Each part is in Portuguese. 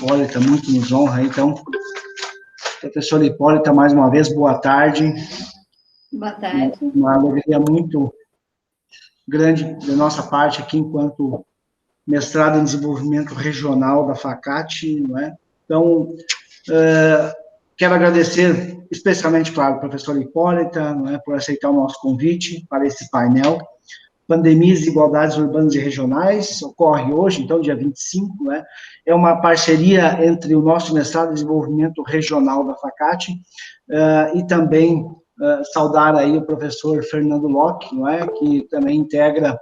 Hipólita, muito nos honra. Então, professora Hipólita, mais uma vez, boa tarde. Boa tarde. Uma alegria muito grande da nossa parte aqui, enquanto mestrado em desenvolvimento regional da FACAT, não é? Então, quero agradecer especialmente, claro, ao professor Hipólita, não é, por aceitar o nosso convite para esse painel. Pandemias e Desigualdades Urbanas e Regionais, ocorre hoje, então, dia 25, né? É uma parceria entre o nosso mestrado em desenvolvimento regional da FACAT e também saudar aí o professor Fernando Locke, não é? Que também integra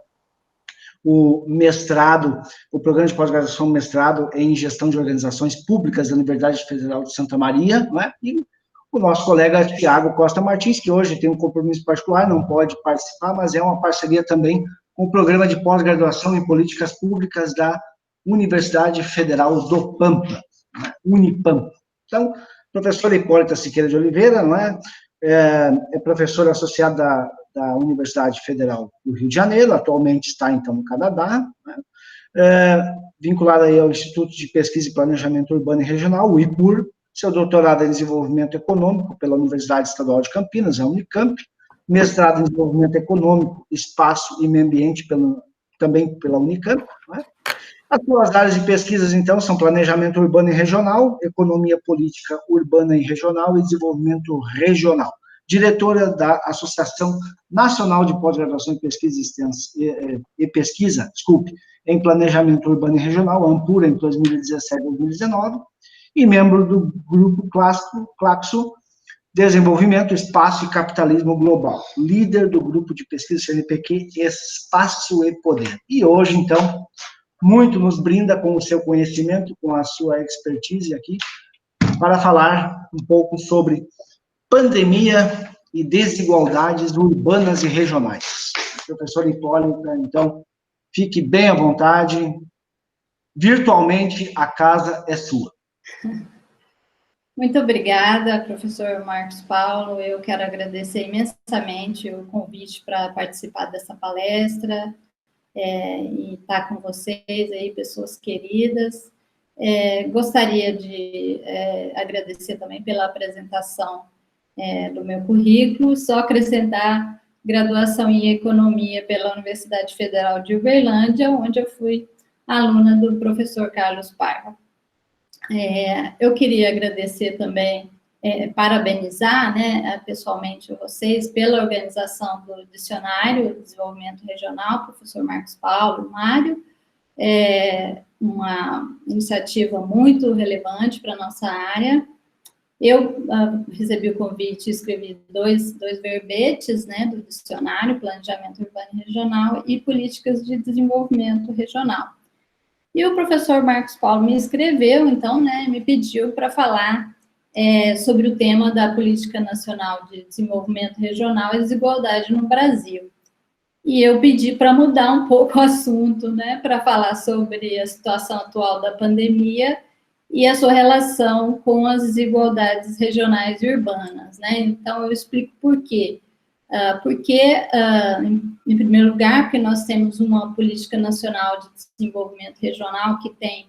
o mestrado, o programa de pós-graduação mestrado em gestão de organizações públicas da Universidade Federal de Santa Maria, não é? E o nosso colega Tiago Costa Martins, que hoje tem um compromisso particular, não pode participar, mas é uma parceria também com o programa de pós-graduação em políticas públicas da Universidade Federal do Pampa, né? Unipampa. Então, professora Hipólita Siqueira de Oliveira, não é? É professora associada da Universidade Federal do Rio de Janeiro, atualmente está, então, no Canadá, né? Vinculada aí ao Instituto de Pesquisa e Planejamento Urbano e Regional, o IPUR, seu doutorado em Desenvolvimento Econômico pela Universidade Estadual de Campinas, a Unicamp, mestrado em Desenvolvimento Econômico, Espaço e Meio Ambiente, também pela Unicamp, né? As suas áreas de pesquisas, então, são Planejamento Urbano e Regional, Economia Política Urbana e Regional e Desenvolvimento Regional. Diretora da Associação Nacional de Pós-Graduação em Pesquisa e Pesquisa, em Planejamento Urbano e Regional, ANPURA, em 2017 e 2019, e membro do Grupo Claxo, Desenvolvimento, Espaço e Capitalismo Global, líder do Grupo de Pesquisa CNPq Espaço e Poder. E hoje, então, muito nos brinda com o seu conhecimento, com a sua expertise aqui, para falar um pouco sobre pandemia e desigualdades urbanas e regionais. Professora Hipólita, então, fique bem à vontade, virtualmente a casa é sua. Muito obrigada, professor Marcos Paulo. Eu quero agradecer imensamente o convite para participar dessa palestra e estar com vocês aí, pessoas queridas. Gostaria de agradecer também pela apresentação do meu currículo, só acrescentar graduação em Economia pela Universidade Federal de Uberlândia, onde eu fui aluna do professor Carlos Parra. Eu queria agradecer também, parabenizar, né, pessoalmente vocês pela organização do Dicionário de Desenvolvimento Regional, professor Marcos Paulo, Mário, uma iniciativa muito relevante para a nossa área. Eu recebi o convite e escrevi dois verbetes, né, do dicionário, Planejamento Urbano e Regional e Políticas de Desenvolvimento Regional. E o professor Marcos Paulo me escreveu, então, né, me pediu para falar sobre o tema da Política Nacional de Desenvolvimento Regional e Desigualdade no Brasil. E eu pedi para mudar um pouco o assunto, né, para falar sobre a situação atual da pandemia e a sua relação com as desigualdades regionais e urbanas, né? Então, eu explico por quê. Em primeiro lugar, porque nós temos uma política nacional de desenvolvimento regional que tem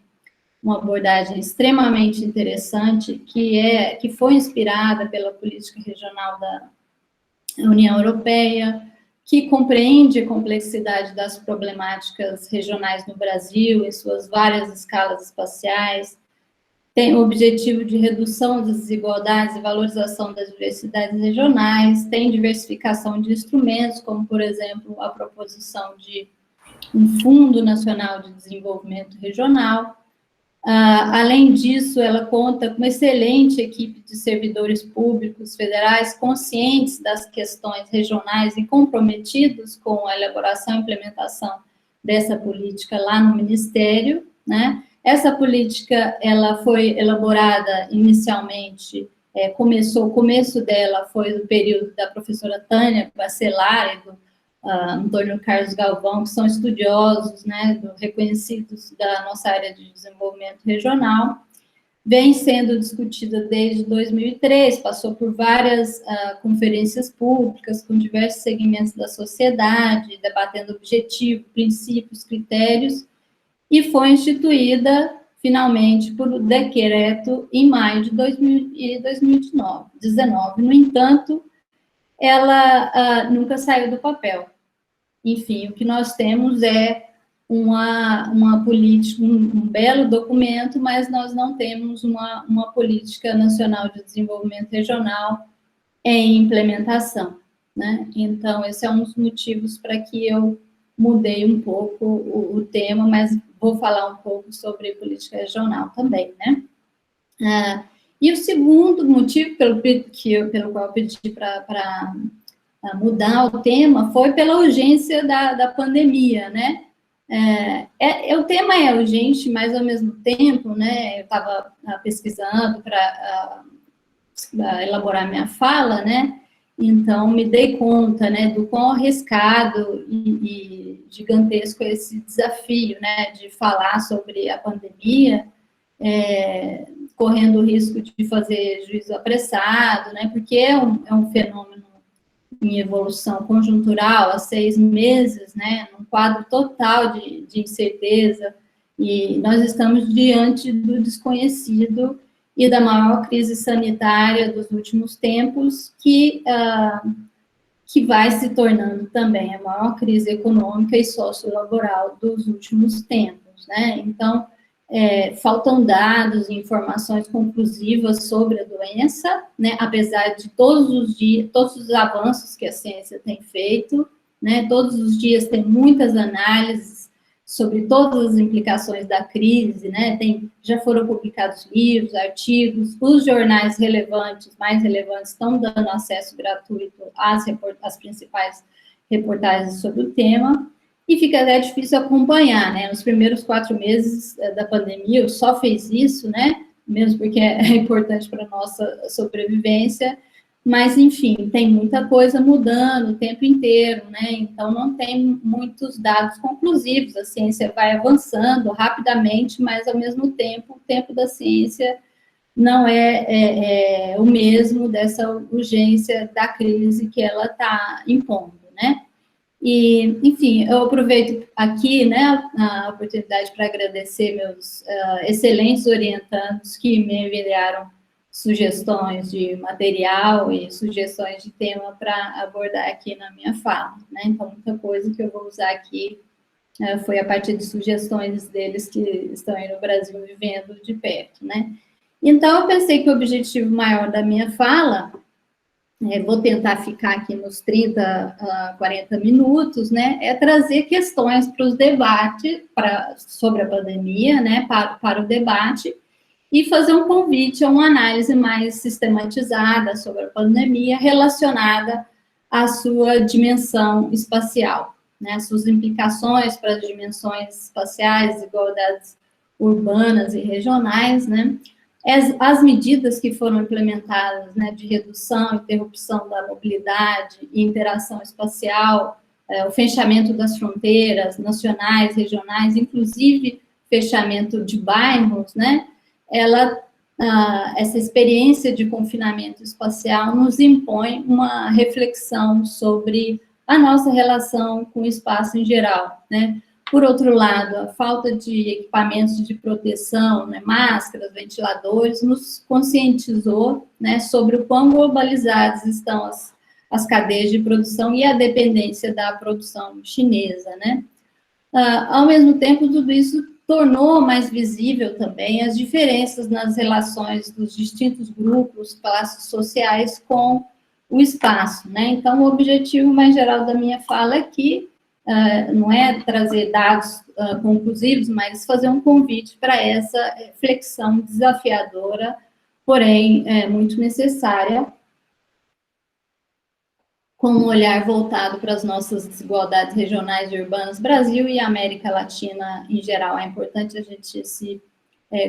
uma abordagem extremamente interessante, que foi inspirada pela política regional da União Europeia, que compreende a complexidade das problemáticas regionais no Brasil, em suas várias escalas espaciais, tem o objetivo de redução das desigualdades e valorização das diversidades regionais, tem diversificação de instrumentos, como, por exemplo, a proposição de um Fundo Nacional de Desenvolvimento Regional. Além disso, ela conta com uma excelente equipe de servidores públicos federais conscientes das questões regionais e comprometidos com a elaboração e implementação dessa política lá no Ministério, né? Essa política, ela foi elaborada inicialmente, o começo dela foi do período da professora Tânia Bacelar e do Antônio Carlos Galvão, que são estudiosos, né, reconhecidos da nossa área de desenvolvimento regional, vem sendo discutida desde 2003, passou por várias conferências públicas com diversos segmentos da sociedade, debatendo objetivos, princípios, critérios, e foi instituída finalmente, por decreto em maio de 2019. No entanto, ela nunca saiu do papel. Enfim, o que nós temos é uma política, um belo documento, mas nós não temos uma política nacional de desenvolvimento regional em implementação, né? Então, esse é um dos motivos para que eu mudei um pouco o tema, mas vou falar um pouco sobre política regional também, né? E o segundo motivo pelo qual eu pedi para mudar o tema foi pela urgência da pandemia, né? O tema é urgente, mas ao mesmo tempo, né? Eu estava pesquisando para elaborar minha fala, né? Então, me dei conta, né, do quão arriscado e gigantesco é esse desafio, né, de falar sobre a pandemia, correndo o risco de fazer juízo apressado, né, porque é um fenômeno em evolução conjuntural há 6 meses, né, num quadro total de incerteza, e nós estamos diante do desconhecido e da maior crise sanitária dos últimos tempos, que vai se tornando também a maior crise econômica e sociolaboral dos últimos tempos, né? Então, faltam dados e informações conclusivas sobre a doença, né? Apesar de todos os avanços que a ciência tem feito, né? Todos os dias tem muitas análises sobre todas as implicações da crise, né? Já foram publicados livros, artigos, os jornais mais relevantes, estão dando acesso gratuito às principais reportagens sobre o tema, e fica até difícil acompanhar, né? Nos primeiros 4 meses da pandemia, eu só fiz isso, né? Mesmo porque é importante para a nossa sobrevivência, mas, enfim, tem muita coisa mudando o tempo inteiro, né? Então, não tem muitos dados conclusivos. A ciência vai avançando rapidamente, mas, ao mesmo tempo, o tempo da ciência não é o mesmo dessa urgência da crise que ela está impondo, né? E, enfim, eu aproveito aqui, né, a oportunidade para agradecer meus excelentes orientandos que me enviaram sugestões de material e sugestões de tema para abordar aqui na minha fala, né? Então, muita coisa que eu vou usar aqui foi a partir de sugestões deles que estão aí no Brasil vivendo de perto, né? Então, eu pensei que o objetivo maior da minha fala, vou tentar ficar aqui nos 30 a 40 minutos, né, é trazer questões para os debates sobre a pandemia, né, para o debate, e fazer um convite a uma análise mais sistematizada sobre a pandemia relacionada à sua dimensão espacial, né, suas implicações para as dimensões espaciais, desigualdades urbanas e regionais, né, as medidas que foram implementadas, né, de redução, interrupção da mobilidade e interação espacial, o fechamento das fronteiras nacionais, regionais, inclusive fechamento de bairros, né, essa experiência de confinamento espacial nos impõe uma reflexão sobre a nossa relação com o espaço em geral, né? Por outro lado, a falta de equipamentos de proteção, né, máscaras, ventiladores, nos conscientizou, né, sobre o quão globalizadas estão as cadeias de produção e a dependência da produção chinesa, né? Ao mesmo tempo, tudo isso tornou mais visível também as diferenças nas relações dos distintos grupos, classes sociais com o espaço, né? Então, o objetivo mais geral da minha fala aqui não é trazer dados conclusivos, mas fazer um convite para essa reflexão desafiadora, porém muito necessária, com um olhar voltado para as nossas desigualdades regionais e urbanas, Brasil e América Latina em geral. É importante a gente se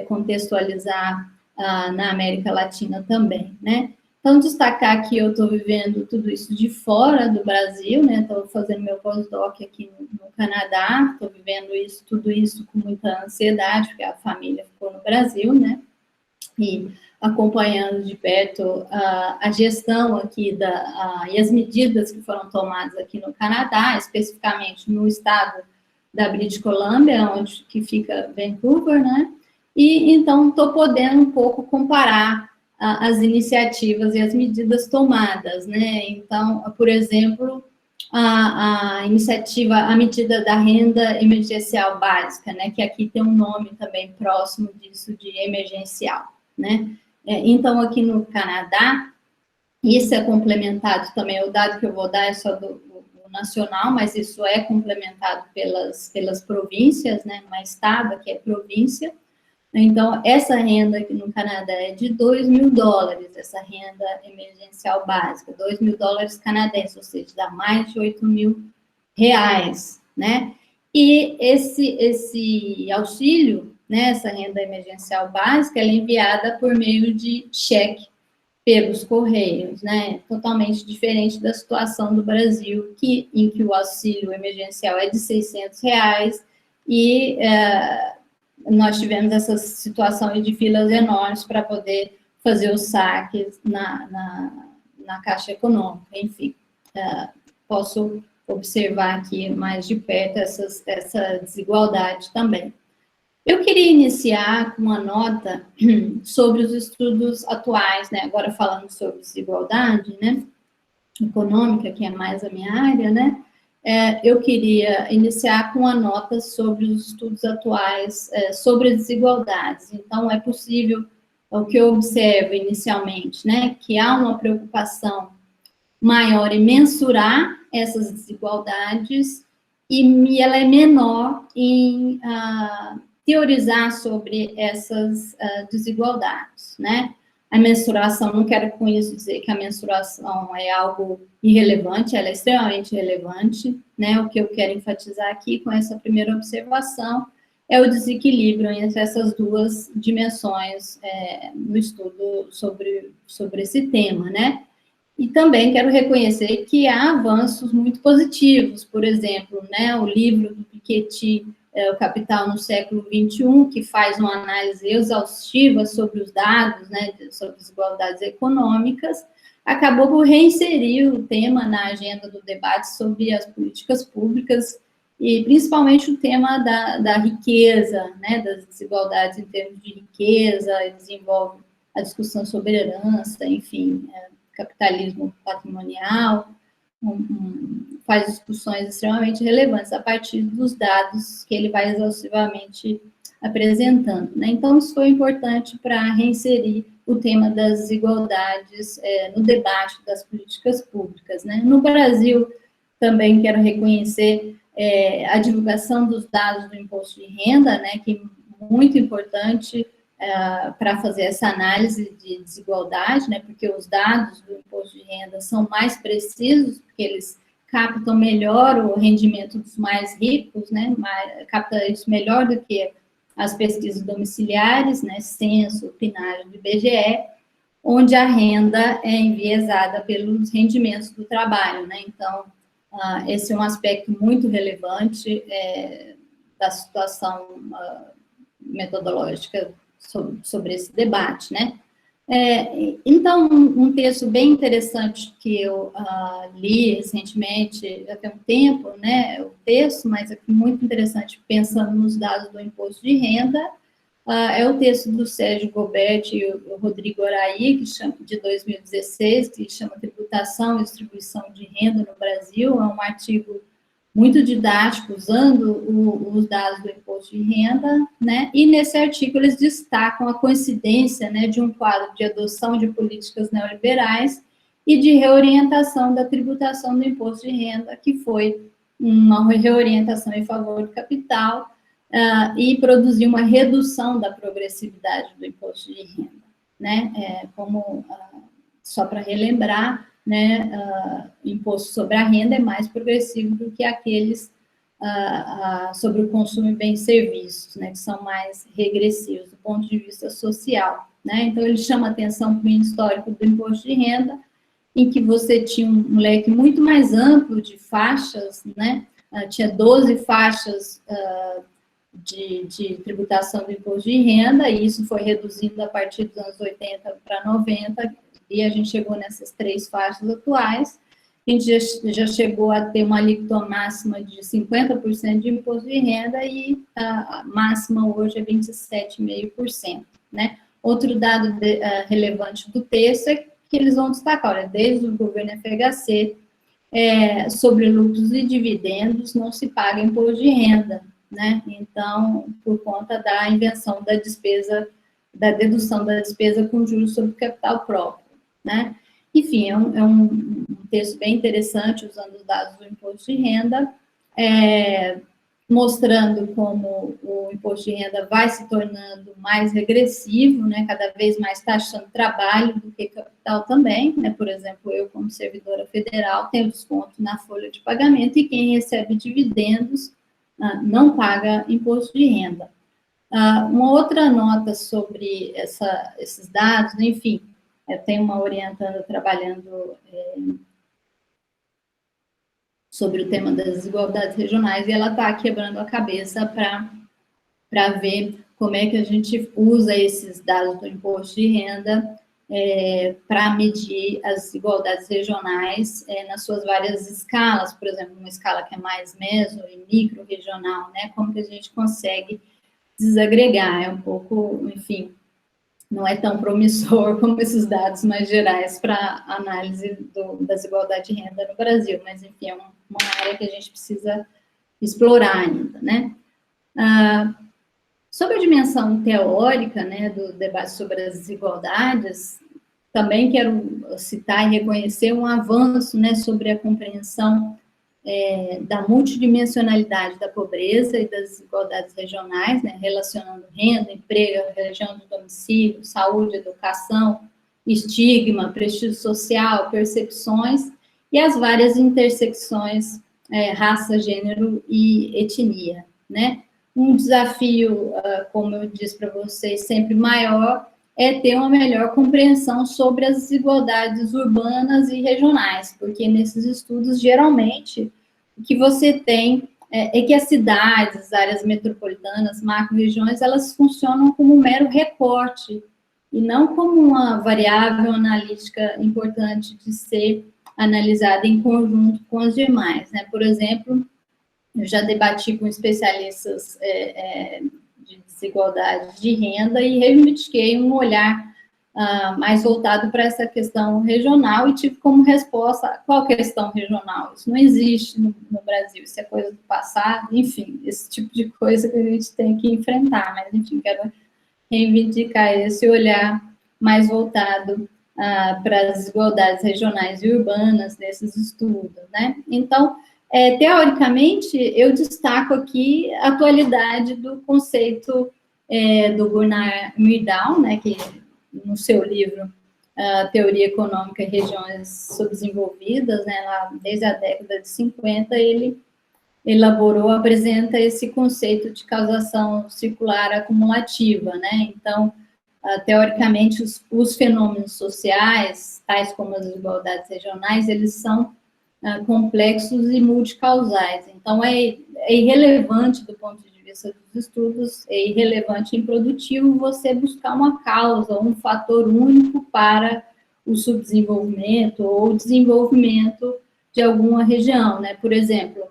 contextualizar na América Latina também, né? Então, destacar que eu estou vivendo tudo isso de fora do Brasil, né? Estou fazendo meu pós-doc aqui no Canadá, estou vivendo tudo isso com muita ansiedade, porque a família ficou no Brasil, né? E acompanhando de perto a gestão aqui e as medidas que foram tomadas aqui no Canadá, especificamente no estado da British Columbia, que fica Vancouver, né? e então estou podendo um pouco comparar as iniciativas e as medidas tomadas, né? Então, por exemplo, a iniciativa, a medida da renda emergencial básica, né? Que aqui tem um nome também próximo disso, de emergencial, né? Então, aqui no Canadá, isso é complementado também, o dado que eu vou dar é só do nacional, mas isso é complementado pelas províncias, né? Uma estado que é província. Então, essa renda aqui no Canadá é de $2.000, essa renda emergencial básica, $2.000 canadenses, ou seja, dá mais de R$8.000, né? E esse auxílio, né, essa renda emergencial básica, ela é enviada por meio de cheque pelos correios, né? Totalmente diferente da situação do Brasil, em que o auxílio emergencial é de R$600 e nós tivemos essa situação de filas enormes para poder fazer os saques na Caixa Econômica. Enfim, posso observar aqui mais de perto essa desigualdade também. Eu queria iniciar com uma nota sobre os estudos atuais, né? Agora falando sobre desigualdade, né? Econômica, que é mais a minha área, né? Eu queria iniciar com uma nota sobre os estudos atuais sobre as desigualdades. Então, é possível, o que eu observo inicialmente, né? Que há uma preocupação maior em mensurar essas desigualdades e ela é menor em teorizar sobre essas desigualdades, né? A mensuração, não quero com isso dizer que a mensuração é algo irrelevante, ela é extremamente relevante, né? O que eu quero enfatizar aqui com essa primeira observação é o desequilíbrio entre essas duas dimensões no estudo sobre esse tema, né? E também quero reconhecer que há avanços muito positivos, por exemplo, né, o livro do Piketty, O Capital no Século XXI, que faz uma análise exaustiva sobre os dados, né, sobre desigualdades econômicas, acabou por reinserir o tema na agenda do debate sobre as políticas públicas, e principalmente o tema da riqueza, né, das desigualdades em termos de riqueza, desenvolve a discussão sobre herança, enfim, capitalismo patrimonial, faz discussões extremamente relevantes a partir dos dados que ele vai exaustivamente apresentando, né? Então, isso foi importante para reinserir o tema das desigualdades no debate das políticas públicas, né? No Brasil, também quero reconhecer a divulgação dos dados do imposto de renda, né, que é muito importante para fazer essa análise de desigualdade, né, porque os dados do imposto de renda são mais precisos, porque eles captam melhor o rendimento dos mais ricos, né, capta isso melhor do que as pesquisas domiciliares, né, censo, PNAD do IBGE, onde a renda é enviesada pelos rendimentos do trabalho, né, então, esse é um aspecto muito relevante da situação metodológica sobre esse debate, né? Então, um texto bem interessante que eu li recentemente, já tem um tempo, né, o texto, mas é muito interessante pensando nos dados do imposto de renda, é o texto do Sérgio Gobert e o Rodrigo Araí, de 2016, que chama Tributação e Distribuição de Renda no Brasil, é um artigo muito didático, usando os dados do imposto de renda, né, e nesse artigo eles destacam a coincidência, né, de um quadro de adoção de políticas neoliberais e de reorientação da tributação do imposto de renda, que foi uma reorientação em favor do capital e produziu uma redução da progressividade do imposto de renda, né, só para relembrar, né, imposto sobre a renda é mais progressivo do que aqueles sobre o consumo de bens e serviços, né, que são mais regressivos do ponto de vista social, né? Então, ele chama atenção para o histórico do imposto de renda, em que você tinha um leque muito mais amplo de faixas, né? Tinha 12 faixas de tributação do imposto de renda, e isso foi reduzindo a partir dos anos 80 para 90, e a gente chegou nessas 3 faixas atuais, a gente já chegou a ter uma alíquota máxima de 50% de imposto de renda e a máxima hoje é 27,5%, né? Outro dado relevante do texto é que eles vão destacar, olha, desde o governo FHC, sobre lucros e dividendos não se paga imposto de renda, né? Então, por conta da invenção da despesa, da dedução da despesa com juros sobre capital próprio, né? Enfim, é um texto bem interessante, usando os dados do imposto de renda, mostrando como o imposto de renda vai se tornando mais regressivo, né, cada vez mais taxando trabalho do que capital também, né, por exemplo, eu como servidora federal tenho desconto na folha de pagamento e quem recebe dividendos não paga imposto de renda. Uma outra nota sobre esses dados, enfim, eu tenho uma orientanda trabalhando sobre o tema das desigualdades regionais, e ela está quebrando a cabeça para ver como é que a gente usa esses dados do imposto de renda para medir as desigualdades regionais nas suas várias escalas, por exemplo, uma escala que é mais meso e micro-regional, né? Como que a gente consegue desagregar, é um pouco, enfim, não é tão promissor como esses dados mais gerais para análise da desigualdade de renda no Brasil, mas, enfim, é uma área que a gente precisa explorar ainda, né? Sobre a dimensão teórica, né, do debate sobre as desigualdades, também quero citar e reconhecer um avanço, né, sobre a compreensão da multidimensionalidade da pobreza e das desigualdades regionais, né, relacionando renda, emprego, região do domicílio, saúde, educação, estigma, prestígio social, percepções e as várias intersecções raça, gênero e etnia, né? Um desafio, como eu disse para vocês, sempre maior é ter uma melhor compreensão sobre as desigualdades urbanas e regionais, porque nesses estudos, geralmente, o que você tem é que as cidades, as áreas metropolitanas, macro-regiões, elas funcionam como um mero recorte, e não como uma variável analítica importante de ser analisada em conjunto com as demais, né? Por exemplo, eu já debati com especialistas de desigualdade de renda e reivindiquei um olhar mais voltado para essa questão regional e tive como resposta, qual questão regional? Isso não existe no Brasil, isso é coisa do passado, enfim, esse tipo de coisa que a gente tem que enfrentar, mas, enfim, quero reivindicar esse olhar mais voltado para as desigualdades regionais e urbanas nesses estudos, né? Então, teoricamente, eu destaco aqui a atualidade do conceito do Gunnar Myrdal, né, que no seu livro Teoria Econômica e Regiões Subdesenvolvidas, né, lá desde a década de 50, ele apresenta esse conceito de causação circular acumulativa, né? Então, teoricamente, os fenômenos sociais, tais como as desigualdades regionais, eles são complexos e multicausais. Então, é irrelevante do ponto de vista dos estudos, é irrelevante e improdutivo você buscar uma causa, um fator único para o subdesenvolvimento ou desenvolvimento de alguma região, né? Por exemplo,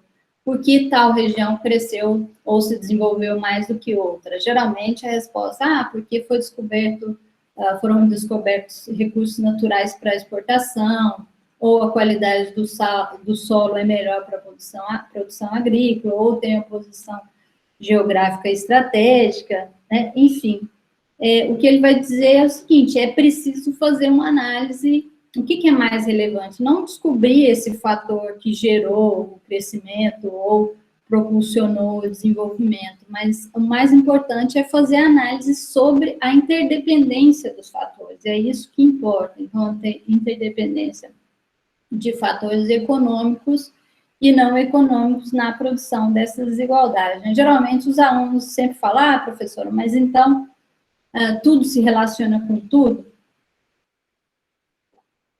por que tal região cresceu ou se desenvolveu mais do que outra? Geralmente a resposta, porque foram descobertos recursos naturais para exportação, ou a qualidade do solo é melhor para a produção agrícola, ou tem a posição geográfica estratégica, né? Enfim, o que ele vai dizer é o seguinte, é preciso fazer uma análise. O que é mais relevante? Não descobrir esse fator que gerou o crescimento ou propulsionou o desenvolvimento, mas o mais importante é fazer análise sobre a interdependência dos fatores, é isso que importa. Então, tem interdependência de fatores econômicos e não econômicos na produção dessas desigualdades. Geralmente, os alunos sempre falam, professora, mas então, tudo se relaciona com tudo?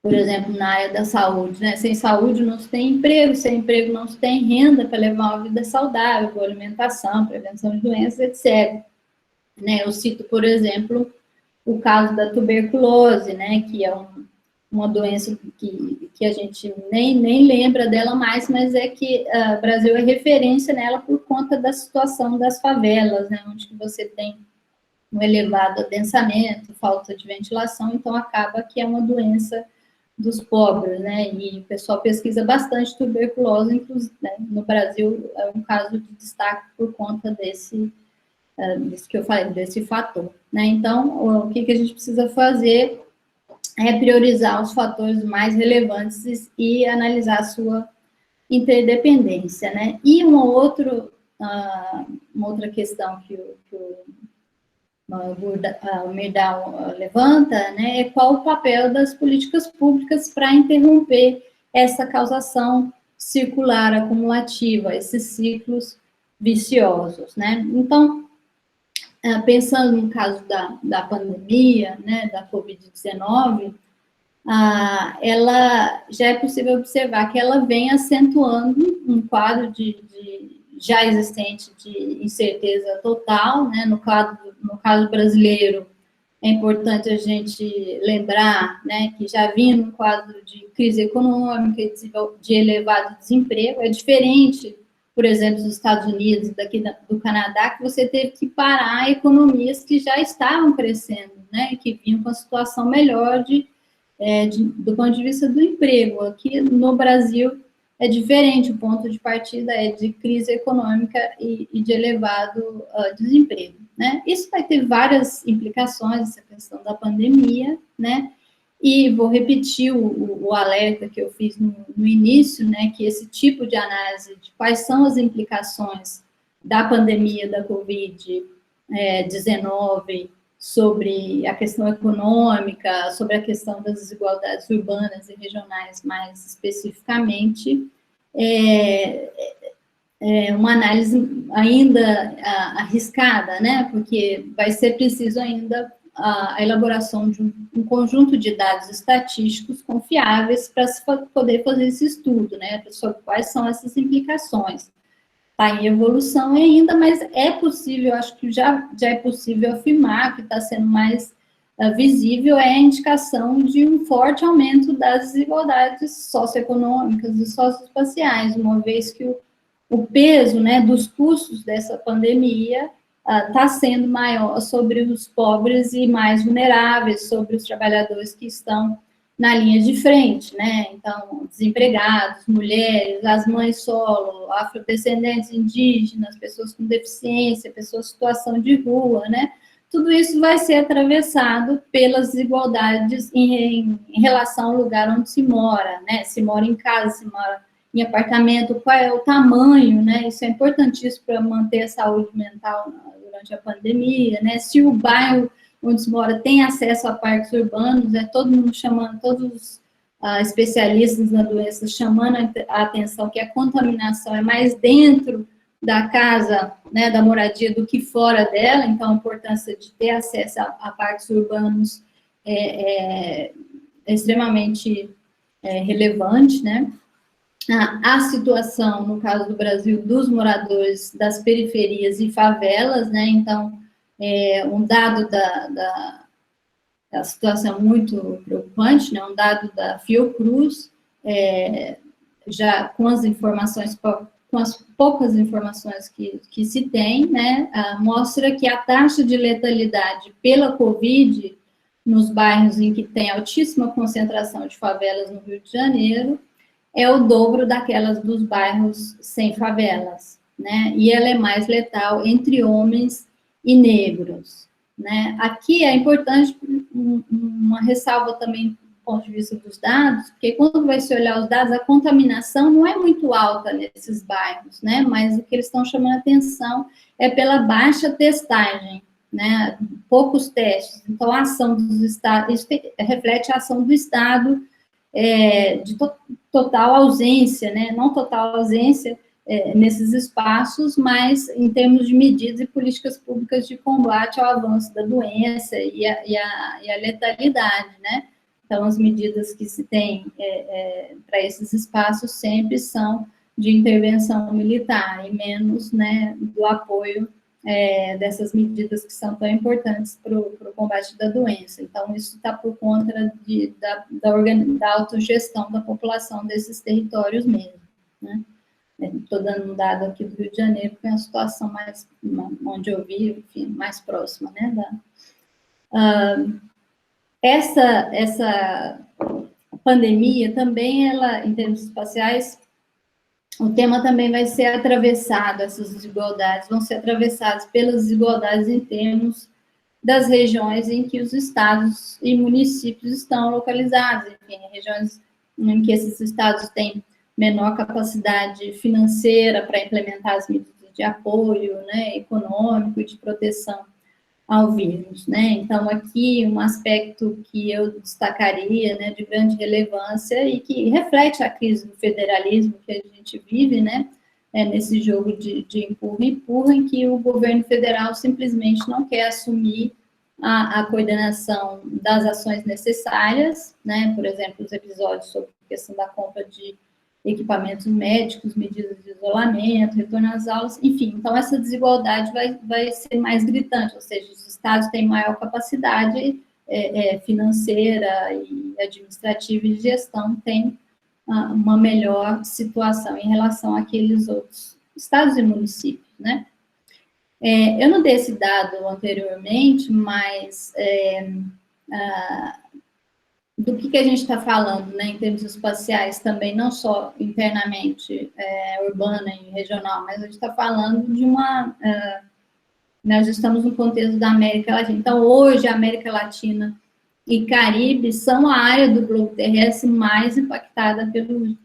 Por exemplo, na área da saúde, né? Sem saúde não se tem emprego, sem emprego não se tem renda para levar uma vida saudável, boa alimentação, prevenção de doenças, etc. Né? Eu cito, por exemplo, o caso da tuberculose, né? Que é uma doença que a gente nem lembra dela mais, mas é que o Brasil é referência nela por conta da situação das favelas, né, onde que você tem um elevado adensamento, falta de ventilação, então acaba que é uma doença dos pobres, né, e o pessoal pesquisa bastante tuberculose, inclusive, né, no Brasil é um caso de destaque por conta disso que eu falei, desse fator, né, então o que a gente precisa fazer é priorizar os fatores mais relevantes e analisar a sua interdependência, né, e uma outra questão que o Myrdal levanta, né, é qual o papel das políticas públicas para interromper essa causação circular acumulativa, esses ciclos viciosos, né? Então, pensando no caso da pandemia, né, da Covid-19, ela já é possível observar que ela vem acentuando um quadro já existente de incerteza total, né? No caso brasileiro, é importante a gente lembrar, né, que já vinha num quadro de crise econômica, de elevado desemprego, é diferente, por exemplo, dos Estados Unidos, daqui do Canadá, que você teve que parar economias que já estavam crescendo, né, que vinham com a situação melhor do ponto de vista do emprego. Aqui no Brasil é diferente, o ponto de partida é de crise econômica e de elevado desemprego, né? Isso vai ter várias implicações, essa questão da pandemia, né? E vou repetir o alerta que eu fiz no início, né? Que esse tipo de análise de quais são as implicações da pandemia da Covid-19 sobre a questão econômica, sobre a questão das desigualdades urbanas e regionais mais especificamente, uma análise ainda arriscada, né, porque vai ser preciso ainda a elaboração de um conjunto de dados estatísticos confiáveis para se poder fazer esse estudo, né, sobre quais são essas implicações. Está em evolução ainda, mas é possível, acho que já é possível afirmar que está sendo mais visível é a indicação de um forte aumento das desigualdades socioeconômicas e socioespaciais, uma vez que o peso, né, dos custos dessa pandemia está sendo maior sobre os pobres e mais vulneráveis, sobre os trabalhadores que estão na linha de frente, né? Então, desempregados, mulheres, as mães solo, afrodescendentes indígenas, pessoas com deficiência, pessoas em situação de rua, né? Tudo isso vai ser atravessado pelas desigualdades em relação ao lugar onde se mora, né? Se mora em casa, se mora em apartamento, qual é o tamanho, né? Isso é importantíssimo para manter a saúde mental durante a pandemia, né? Se o bairro onde se mora tem acesso a parques urbanos, todo mundo chamando, todos os especialistas na doença chamando a atenção que a contaminação é mais dentro da casa, né, da moradia, do que fora dela, então a importância de ter acesso a parques urbanos é extremamente relevante, né? A situação, no caso do Brasil, dos moradores das periferias e favelas, né, então, um dado da situação muito preocupante, né? Um dado da Fiocruz, já com as informações, com as poucas informações que se tem, né? Mostra que a taxa de letalidade pela Covid nos bairros em que tem altíssima concentração de favelas no Rio de Janeiro é o dobro daquelas dos bairros sem favelas, né? E ela é mais letal entre homens e negros, né? Aqui é importante uma ressalva também do ponto de vista dos dados, porque quando vai se olhar os dados, a contaminação não é muito alta nesses bairros, né? Mas o que eles estão chamando a atenção é pela baixa testagem, né? Poucos testes. Então, a ação dos estados, isso reflete a ação do Estado de total ausência, né? Não total ausência, nesses espaços, mas em termos de medidas e políticas públicas de combate ao avanço da doença e a letalidade, né? Então, as medidas que se tem para esses espaços sempre são de intervenção militar e menos, né, do apoio dessas medidas que são tão importantes para o combate da doença. Então, isso está por conta da autogestão da população desses territórios mesmo, né? Estou dando um dado aqui do Rio de Janeiro, que é uma situação mais, onde eu vivo, enfim, mais próxima, né? Essa pandemia também, ela, em termos espaciais, o tema também vai ser atravessado, essas desigualdades vão ser atravessadas pelas desigualdades em termos das regiões em que os estados e municípios estão localizados, enfim, regiões em que esses estados têm menor capacidade financeira para implementar as medidas de apoio, né, econômico e de proteção ao vírus, né? Então, aqui, um aspecto que eu destacaria, né, de grande relevância e que reflete a crise do federalismo que a gente vive, né, nesse jogo de empurra-empurra, em que o governo federal simplesmente não quer assumir a coordenação das ações necessárias, né, por exemplo, os episódios sobre a questão da compra de equipamentos médicos, medidas de isolamento, retorno às aulas, enfim. Então, essa desigualdade vai ser mais gritante, ou seja, os estados têm maior capacidade financeira e administrativa e de gestão, têm uma melhor situação em relação àqueles outros estados e municípios, né? Eu não dei esse dado anteriormente, mas do que a gente está falando, né, em termos espaciais também, não só internamente, urbana e regional, mas a gente está falando de nós estamos no contexto da América Latina. Então, hoje, a América Latina e Caribe são a área do globo terrestre mais impactada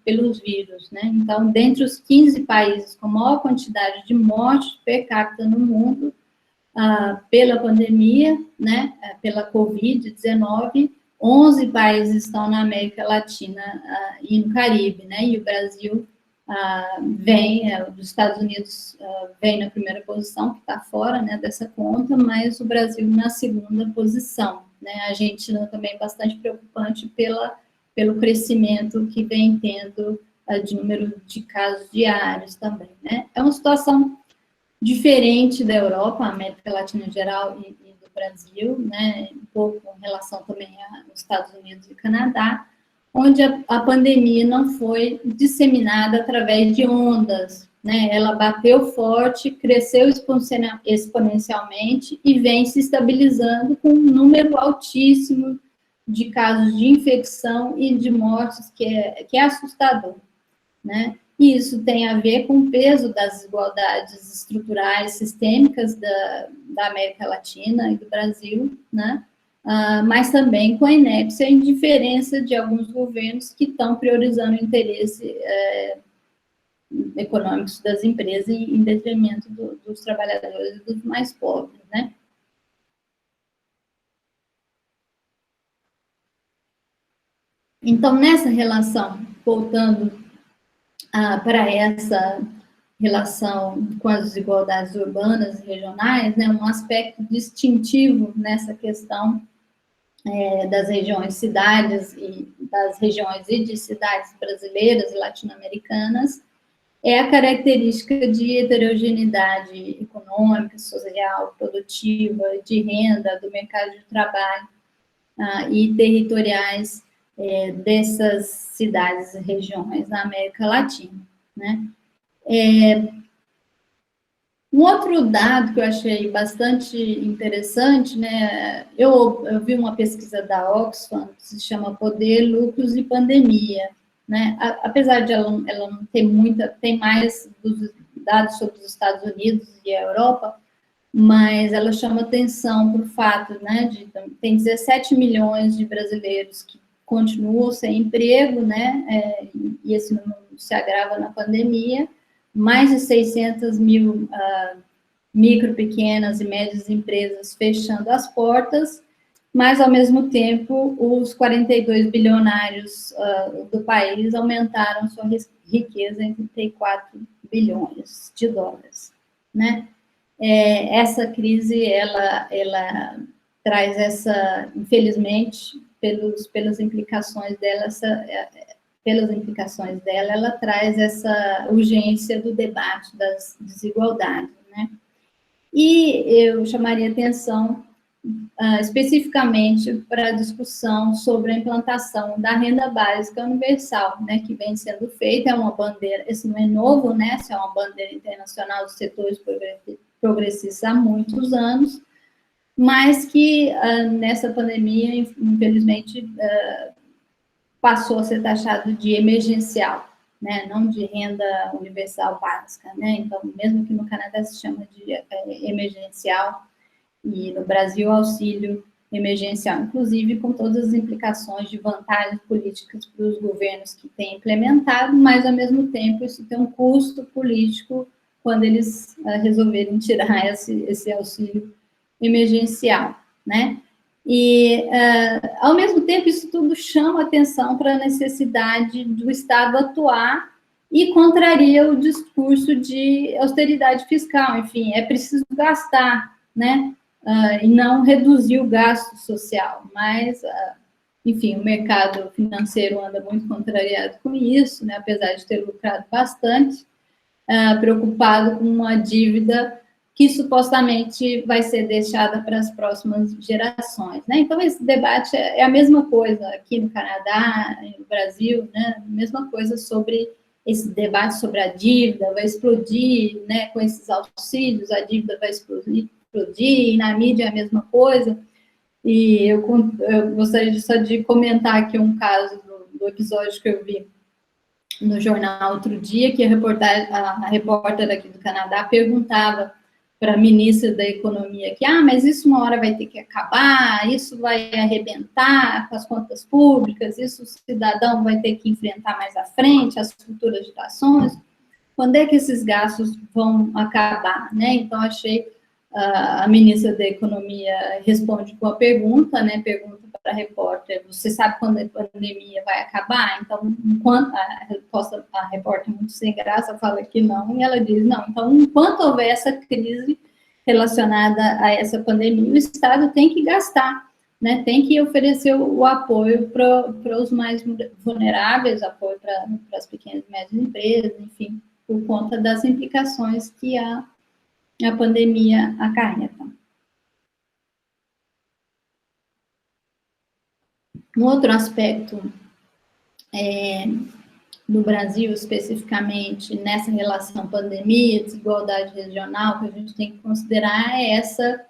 pelos vírus, né? Então, dentre os 15 países com maior quantidade de mortes per capita no mundo, pela pandemia, né, pela Covid-19, 11 países estão na América Latina e no Caribe, né, e o Brasil os Estados Unidos vem na primeira posição, que está fora, né, dessa conta, mas o Brasil na segunda posição, né, a Argentina também bastante preocupante pelo crescimento que vem tendo de número de casos diários também, né, é uma situação diferente da Europa, América Latina em geral e do Brasil, né, um pouco em relação também aos Estados Unidos e Canadá, onde a pandemia não foi disseminada através de ondas, né, ela bateu forte, cresceu exponencialmente e vem se estabilizando com um número altíssimo de casos de infecção e de mortes que é assustador, né. E isso tem a ver com o peso das desigualdades estruturais sistêmicas da América Latina e do Brasil, né? Mas também com a inépcia e indiferença de alguns governos que estão priorizando o interesse econômico das empresas em detrimento dos trabalhadores e dos mais pobres, né? Então, nessa relação, voltando para essa relação com as desigualdades urbanas e regionais, né, um aspecto distintivo nessa questão das regiões cidades e das regiões e de cidades brasileiras e latino-americanas é a característica de heterogeneidade econômica, social, produtiva, de renda, do mercado de trabalho e territoriais dessas cidades e regiões na América Latina, né? Um outro dado que eu achei bastante interessante, né? Eu vi uma pesquisa da Oxfam que se chama Poder, Lucros e Pandemia, né? Apesar de ela não ter tem mais dos dados sobre os Estados Unidos e a Europa, mas ela chama atenção para o fato, né, tem 17 milhões de brasileiros que continuam sem emprego, né, e esse número se agrava na pandemia, mais de 600 mil micro, pequenas e médias empresas fechando as portas, mas, ao mesmo tempo, os 42 bilionários do país aumentaram sua riqueza em 34 bilhões de dólares, né? Essa crise, ela traz infelizmente, pelas implicações dela, ela traz essa urgência do debate das desigualdades, né? E eu chamaria atenção especificamente para a discussão sobre a implantação da renda básica universal, né, que vem sendo feita, é uma bandeira, esse não é novo, né, essa é uma bandeira internacional dos setores progressistas há muitos anos, mas que nessa pandemia, infelizmente, passou a ser taxado de emergencial, né, não de renda universal básica, né, então, mesmo que no Canadá se chama de emergencial, e no Brasil, auxílio emergencial, inclusive com todas as implicações de vantagens políticas para os governos que têm implementado, mas, ao mesmo tempo, isso tem um custo político quando eles resolverem tirar esse auxílio emergencial, né? E, ao mesmo tempo, isso tudo chama atenção para a necessidade do Estado atuar e contraria o discurso de austeridade fiscal. Enfim, é preciso gastar, né? E não reduzir o gasto social, mas, enfim, o mercado financeiro anda muito contrariado com isso, né, apesar de ter lucrado bastante, preocupado com uma dívida que supostamente vai ser deixada para as próximas gerações, né? Então, esse debate é a mesma coisa aqui no Canadá, no Brasil, né? A mesma coisa sobre esse debate sobre a dívida, vai explodir, né, com esses auxílios, a dívida vai explodir, e na mídia é a mesma coisa. E eu gostaria só de comentar aqui um caso do episódio que eu vi no jornal outro dia, que a repórter aqui do Canadá perguntava para a ministra da Economia que, mas isso uma hora vai ter que acabar, isso vai arrebentar com as contas públicas, isso o cidadão vai ter que enfrentar mais à frente, as futuras gerações, quando é que esses gastos vão acabar, né? Então, achei a ministra da Economia responde com a pergunta, né? Pergunta para a repórter: você sabe quando a pandemia vai acabar? Então, enquanto a repórter, muito sem graça, fala que não, e ela diz: não, então, enquanto houver essa crise relacionada a essa pandemia, o Estado tem que gastar, né? Tem que oferecer o apoio para os mais vulneráveis, apoio para as pequenas e médias empresas, enfim, por conta das implicações que a pandemia acarreta. Um outro aspecto no Brasil, especificamente nessa relação pandemia, desigualdade regional, que a gente tem que considerar é essa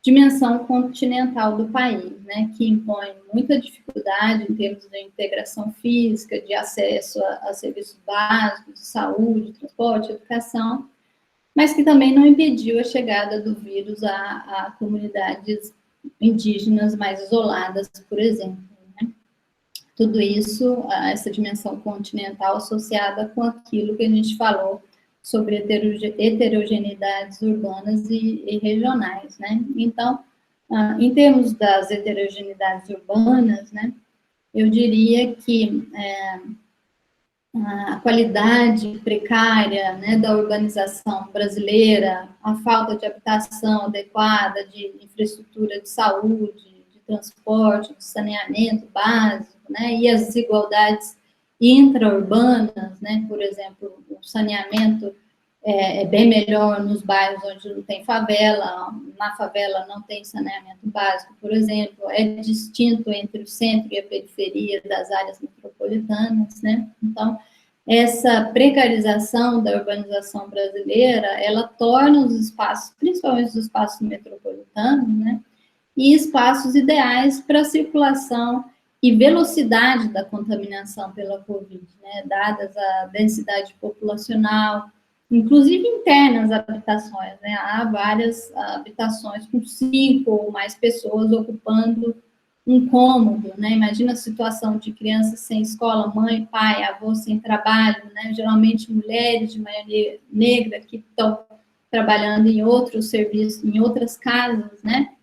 dimensão continental do país, né, que impõe muita dificuldade em termos de integração física, de acesso a serviços básicos, de saúde, transporte, educação, mas que também não impediu a chegada do vírus a comunidades indígenas mais isoladas, por exemplo. Né? Tudo isso, essa dimensão continental associada com aquilo que a gente falou sobre heterogeneidades urbanas e regionais. Né? Então, em termos das heterogeneidades urbanas, né, eu diria que a qualidade precária, né, da urbanização brasileira, a falta de habitação adequada, de infraestrutura de saúde, de transporte, de saneamento básico, né, e as desigualdades intraurbanas, né, por exemplo, o saneamento é bem melhor nos bairros onde não tem favela, na favela não tem saneamento básico, por exemplo, é distinto entre o centro e a periferia das áreas metropolitanas, né? Então, essa precarização da urbanização brasileira, ela torna os espaços, principalmente os espaços metropolitanos, né, e espaços ideais para a circulação e velocidade da contaminação pela Covid, né, dadas a densidade populacional, inclusive internas habitações, né? Há várias habitações com 5 ou mais pessoas ocupando um cômodo, né? Imagina a situação de crianças sem escola, mãe, pai, avô sem trabalho, né? Geralmente mulheres de maioria negra que estão trabalhando em outros serviços, em outras casas, né?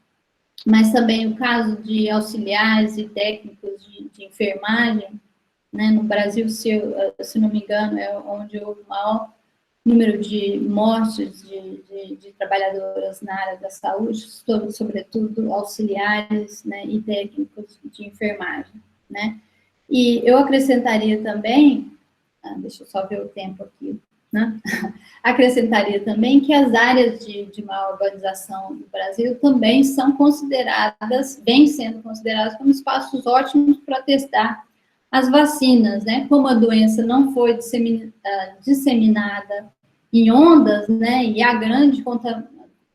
Mas também o caso de auxiliares e técnicos de enfermagem, né? No Brasil, se não me engano, é onde houve o maior número de mortes de trabalhadoras na área da saúde, sobretudo auxiliares, né, e técnicos de enfermagem, né. E eu acrescentaria também, deixa eu só ver o tempo aqui, né? Acrescentaria também que as áreas de maior urbanização do Brasil também são consideradas, vêm sendo consideradas como espaços ótimos para testar as vacinas, né? Como a doença não foi disseminada em ondas, né? E a grande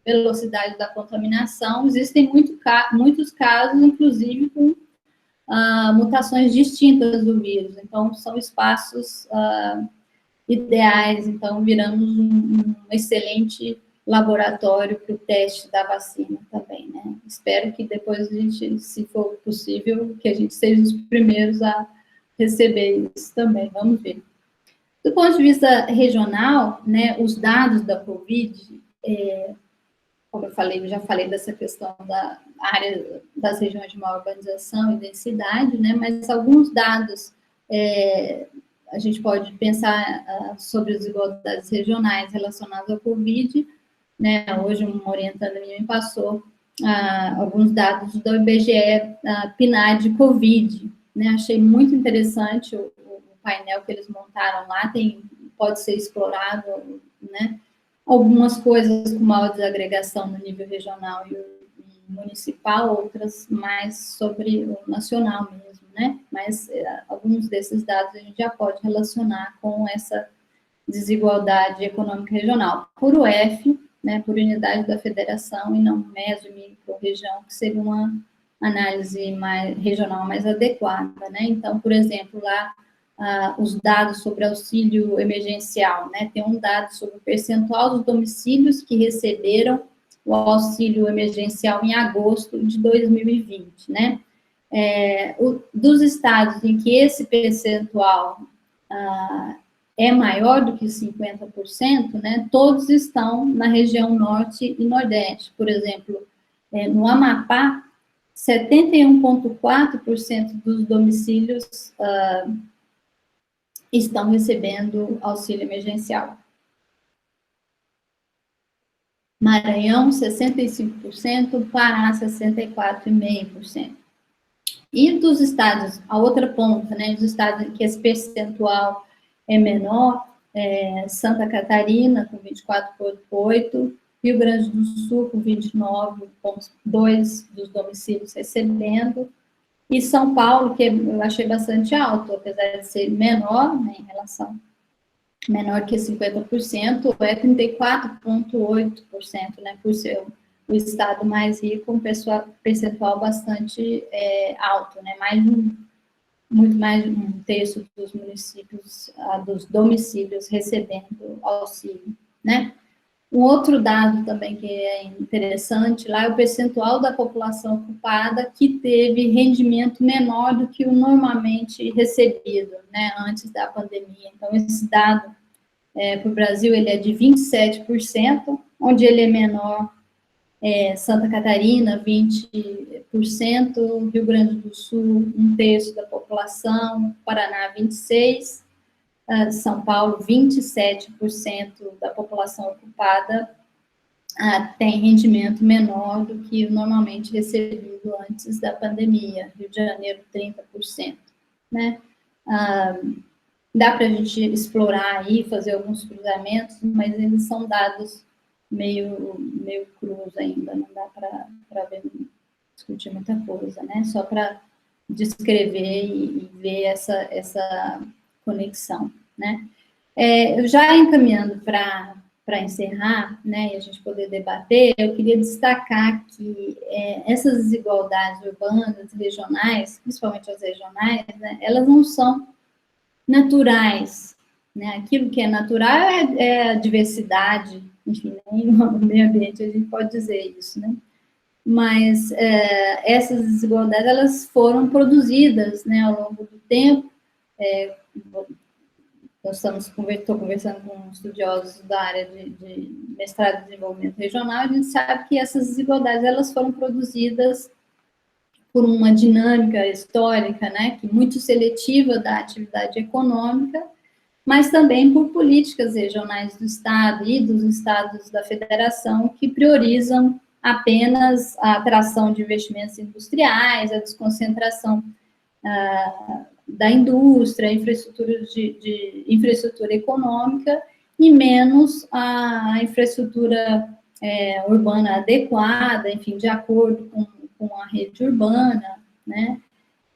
velocidade da contaminação, existem muitos casos, inclusive com mutações distintas do vírus. Então, são espaços ideais, então viramos um excelente laboratório para o teste da vacina também, né? Espero que depois a gente, se for possível, que a gente seja os primeiros a receber isso também, vamos ver. Do ponto de vista regional, né, os dados da Covid, como eu já falei dessa questão da área das regiões de maior urbanização e densidade, né, mas alguns dados a gente pode pensar sobre as desigualdades regionais relacionadas ao Covid, né? Hoje uma orientanda minha me passou alguns dados do IBGE PNAD Covid, né? Achei muito interessante o painel que eles montaram lá, pode ser explorado, né? Algumas coisas com maior desagregação no nível regional e municipal, outras mais sobre o nacional mesmo, né? Mas alguns desses dados a gente já pode relacionar com essa desigualdade econômica regional. Por UF, né, por unidade da federação, e não meso, micro, região, que seria uma análise regional mais adequada, né? Então, por exemplo, lá, os dados sobre auxílio emergencial, né? Tem um dado sobre o percentual dos domicílios que receberam o auxílio emergencial em agosto de 2020, né? Dos estados em que esse percentual é maior do que 50%, né, todos estão na região norte e nordeste. Por exemplo, no Amapá, 71,4% dos domicílios estão recebendo auxílio emergencial. Maranhão, 65%, Pará, 64,5%. E dos estados, a outra ponta, né, dos estados em que esse percentual é menor, Santa Catarina, com 24,8%, Rio Grande do Sul, com 29,2% dos domicílios recebendo, e São Paulo, que eu achei bastante alto, apesar de ser menor, né, em relação, menor que 50%, é 34,8%, né, por ser o estado mais rico, um percentual bastante alto, né, muito mais de um terço dos municípios, dos domicílios recebendo auxílio, né. Um outro dado também que é interessante lá é o percentual da população ocupada que teve rendimento menor do que o normalmente recebido, né, antes da pandemia. Então, esse dado, para o Brasil, ele é de 27%, onde ele é menor, Santa Catarina, 20%, Rio Grande do Sul, um terço da população, Paraná, 26%, São Paulo, 27% da população ocupada tem rendimento menor do que o normalmente recebido antes da pandemia. Rio de Janeiro, 30%, né? Dá para a gente explorar aí, fazer alguns cruzamentos, mas eles são dados meio crus ainda, não dá para discutir muita coisa, né? Só para descrever e ver essa conexão, né? Já encaminhando para encerrar, né, e a gente poder debater, eu queria destacar que essas desigualdades urbanas, regionais, principalmente as regionais, né, elas não são naturais, né? Aquilo que é natural é a diversidade, enfim, no meio ambiente a gente pode dizer isso, né? Mas essas desigualdades, elas foram produzidas, né, ao longo do tempo. Estou conversando com estudiosos da área de mestrado em desenvolvimento regional, a gente sabe que essas desigualdades, elas foram produzidas por uma dinâmica histórica, né, que muito seletiva da atividade econômica, mas também por políticas regionais do Estado e dos estados da federação que priorizam apenas a atração de investimentos industriais, a desconcentração da indústria, infraestrutura econômica, e menos a infraestrutura urbana adequada, enfim, de acordo com a rede urbana, né?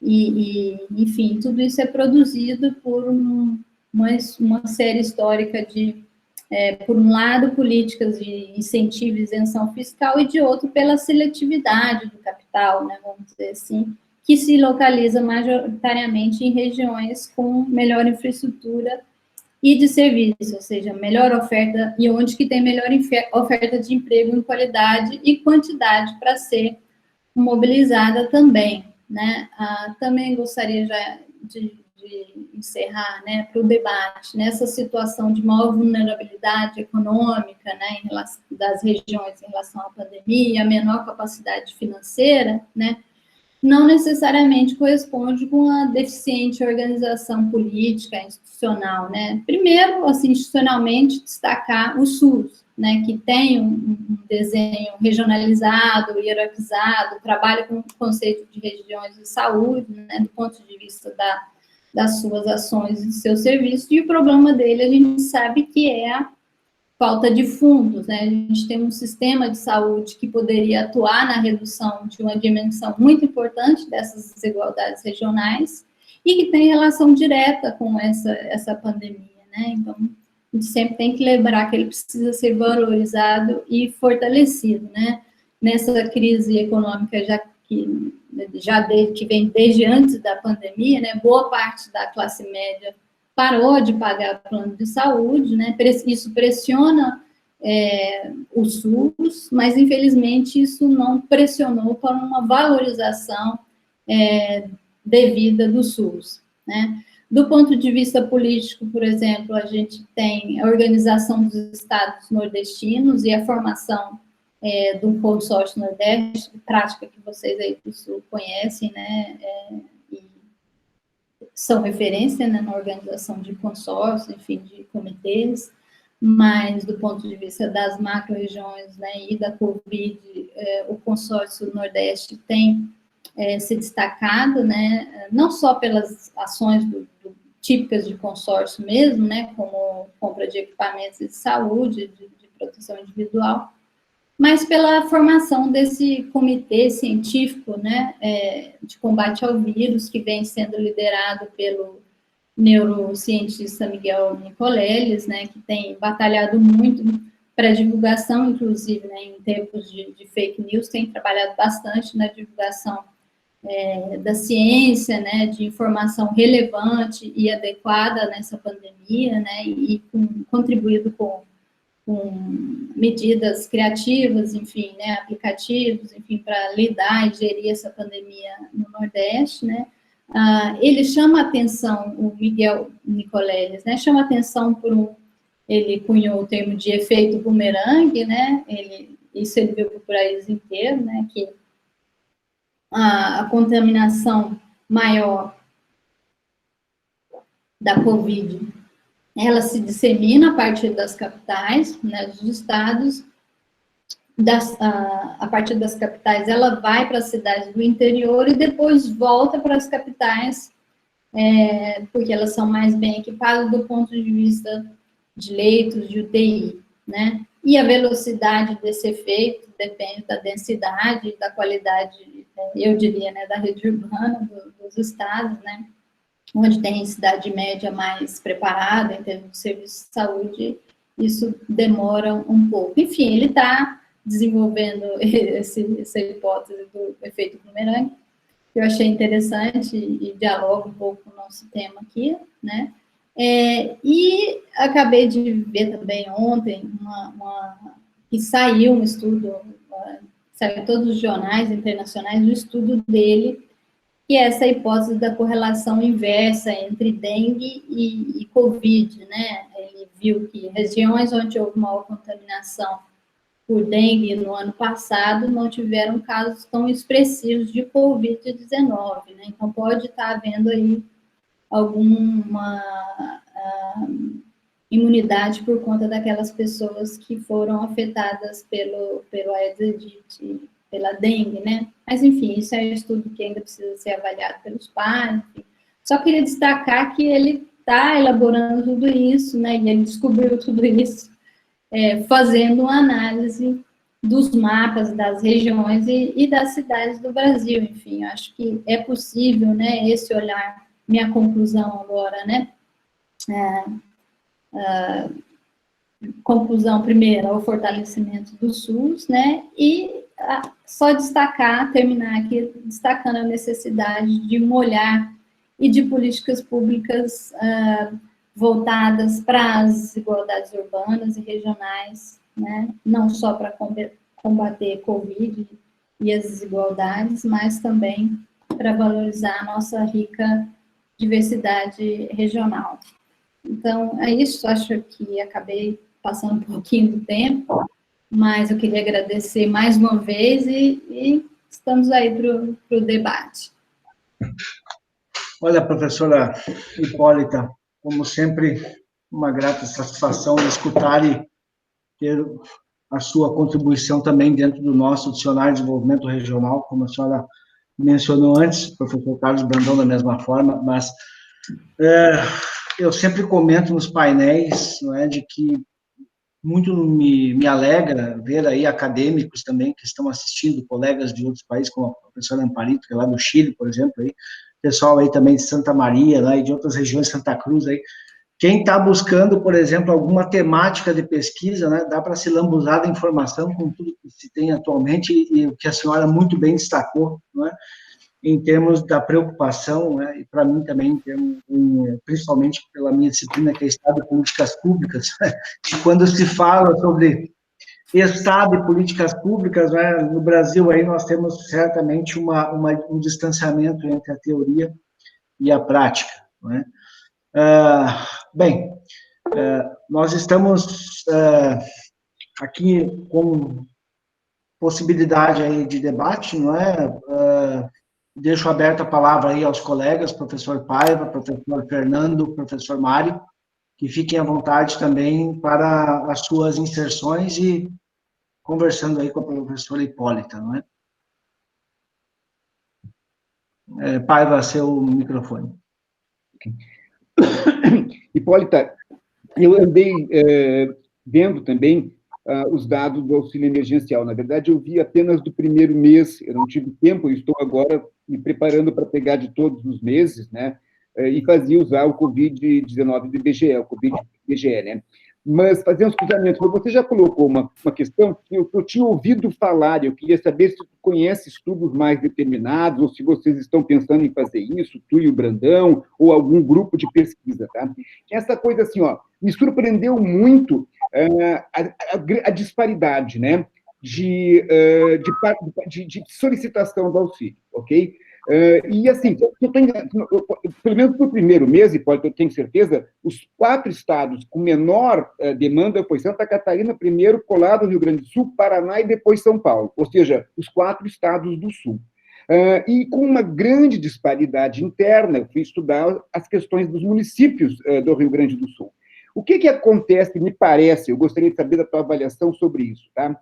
Enfim, tudo isso é produzido por uma série histórica de, por um lado, políticas de incentivo e isenção fiscal, e de outro, pela seletividade do capital, né, vamos dizer assim, que se localiza majoritariamente em regiões com melhor infraestrutura e de serviço, ou seja, melhor oferta, e onde que tem melhor oferta de emprego em qualidade e quantidade para ser mobilizada também, né? Também gostaria já de encerrar, né, para o debate, nessa situação de maior vulnerabilidade econômica, né, das regiões em relação à pandemia, a menor capacidade financeira, né, não necessariamente corresponde com a deficiente organização política, institucional, né? Primeiro, assim, institucionalmente, destacar o SUS, né, que tem um desenho regionalizado, hierarquizado, trabalha com o conceito de regiões de saúde, né, do ponto de vista das suas ações e do seu serviço, e o problema dele, a gente sabe que é a falta de fundos, né? A gente tem um sistema de saúde que poderia atuar na redução de uma dimensão muito importante dessas desigualdades regionais e que tem relação direta com essa pandemia, né? Então, a gente sempre tem que lembrar que ele precisa ser valorizado e fortalecido, né? Nessa crise econômica que vem desde antes da pandemia, né? Boa parte da classe média parou de pagar plano de saúde, né? Isso pressiona o SUS, mas infelizmente isso não pressionou para uma valorização devida do SUS, né? Do ponto de vista político, por exemplo, a gente tem a organização dos estados nordestinos e a formação do consórcio Nordeste, prática que vocês aí do Sul conhecem, né? São referência, né, na organização de consórcios, enfim, de comitês, mas do ponto de vista das macro-regiões, né, e da Covid, o consórcio Nordeste tem se destacado, né, não só pelas ações típicas de consórcio mesmo, né, como compra de equipamentos de saúde, de proteção individual, mas pela formação desse comitê científico, né, de combate ao vírus, que vem sendo liderado pelo neurocientista Miguel Nicoleles, né, que tem batalhado muito para a divulgação, inclusive, né, em tempos de fake news, tem trabalhado bastante na divulgação da ciência, né, de informação relevante e adequada nessa pandemia, né, e contribuído com medidas criativas, enfim, né, aplicativos, enfim, para lidar e gerir essa pandemia no Nordeste, né. Ele chama atenção, o Miguel Nicoleles, né, chama atenção ele cunhou o termo de efeito bumerangue, né, isso ele viu para o país inteiro, né, que a contaminação maior da Covid, ela se dissemina a partir das capitais, né, dos estados, a partir das capitais ela vai para as cidades do interior e depois volta para as capitais, porque elas são mais bem equipadas do ponto de vista de leitos de UTI, né? E a velocidade desse efeito depende da densidade, da qualidade, eu diria, né, da rede urbana dos estados, né? Onde tem cidade média mais preparada em termos de serviço de saúde, isso demora um pouco. Enfim, ele está desenvolvendo essa hipótese do efeito bumerangue, que eu achei interessante e dialoga um pouco com o nosso tema aqui, né? E acabei de ver também ontem que saiu um estudo, saiu em todos os jornais internacionais, um estudo dele, que é essa hipótese da correlação inversa entre dengue e Covid, né? Ele viu que regiões onde houve maior contaminação por dengue no ano passado não tiveram casos tão expressivos de Covid-19, né? Então, pode estar havendo aí alguma imunidade por conta daquelas pessoas que foram afetadas pelo Aedes aegypti, pela dengue, né? Mas, enfim, isso é um estudo que ainda precisa ser avaliado pelos pares. Enfim. Só queria destacar que ele está elaborando tudo isso, né? E ele descobriu tudo isso fazendo uma análise dos mapas das regiões e das cidades do Brasil. Enfim, eu acho que é possível, né? Esse olhar, minha conclusão agora, né? Conclusão primeira, o fortalecimento do SUS, né? E só terminar aqui, destacando a necessidade de um olhar e de políticas públicas voltadas para as desigualdades urbanas e regionais, né? Não só para combater Covid e as desigualdades, mas também para valorizar a nossa rica diversidade regional. Então, é isso, acho que acabei passando um pouquinho do tempo, mas eu queria agradecer mais uma vez e estamos aí para o debate. Olha, professora Hipólita, como sempre, uma grata satisfação de escutar e ter a sua contribuição também dentro do nosso Dicionário de Desenvolvimento Regional, como a senhora mencionou antes, professor Carlos Brandão da mesma forma, mas eu sempre comento nos painéis, não é, de que muito me alegra ver aí acadêmicos também que estão assistindo, colegas de outros países, como a professora Amparito, que é lá do Chile, por exemplo, aí, pessoal aí também de Santa Maria, lá, e de outras regiões, Santa Cruz, aí. Quem está buscando, por exemplo, alguma temática de pesquisa, né, dá para se lambuzar da informação com tudo que se tem atualmente, e o que a senhora muito bem destacou, não é? Em termos da preocupação, né, e para mim também, principalmente pela minha disciplina, que é Estado e Políticas Públicas, e quando se fala sobre Estado e políticas públicas, né, no Brasil aí nós temos certamente um distanciamento entre a teoria e a prática, não é? Bem, nós estamos aqui com possibilidade aí de debate, não é? Deixo aberta a palavra aí aos colegas, professor Paiva, professor Fernando, professor Mário, que fiquem à vontade também para as suas inserções e conversando aí com a professora Hipólita, não é? Paiva, seu microfone. Hipólita, eu andei vendo também os dados do auxílio emergencial. Na verdade, eu vi apenas do primeiro mês, eu não tive tempo, eu estou agora me preparando para pegar de todos os meses, né? E fazia usar o Covid-19 do IBGE, o Covid-IBGE, né? Mas fazer uns cruzamentos. Você já colocou uma questão que eu tinha ouvido falar, eu queria saber se tu conhece estudos mais determinados, ou se vocês estão pensando em fazer isso, tu e o Brandão, ou algum grupo de pesquisa, tá? Essa coisa assim, ó, me surpreendeu muito a disparidade, né, de solicitação do auxílio, ok? E assim, pelo menos no primeiro mês, Hipólito, eu tenho certeza, os 4 estados com menor demanda foi Santa Catarina, primeiro, colado Rio Grande do Sul, Paraná e depois São Paulo, ou seja, os 4 estados do Sul. E com uma grande disparidade interna, eu fui estudar as questões dos municípios do Rio Grande do Sul. O que acontece, me parece, eu gostaria de saber da tua avaliação sobre isso, tá?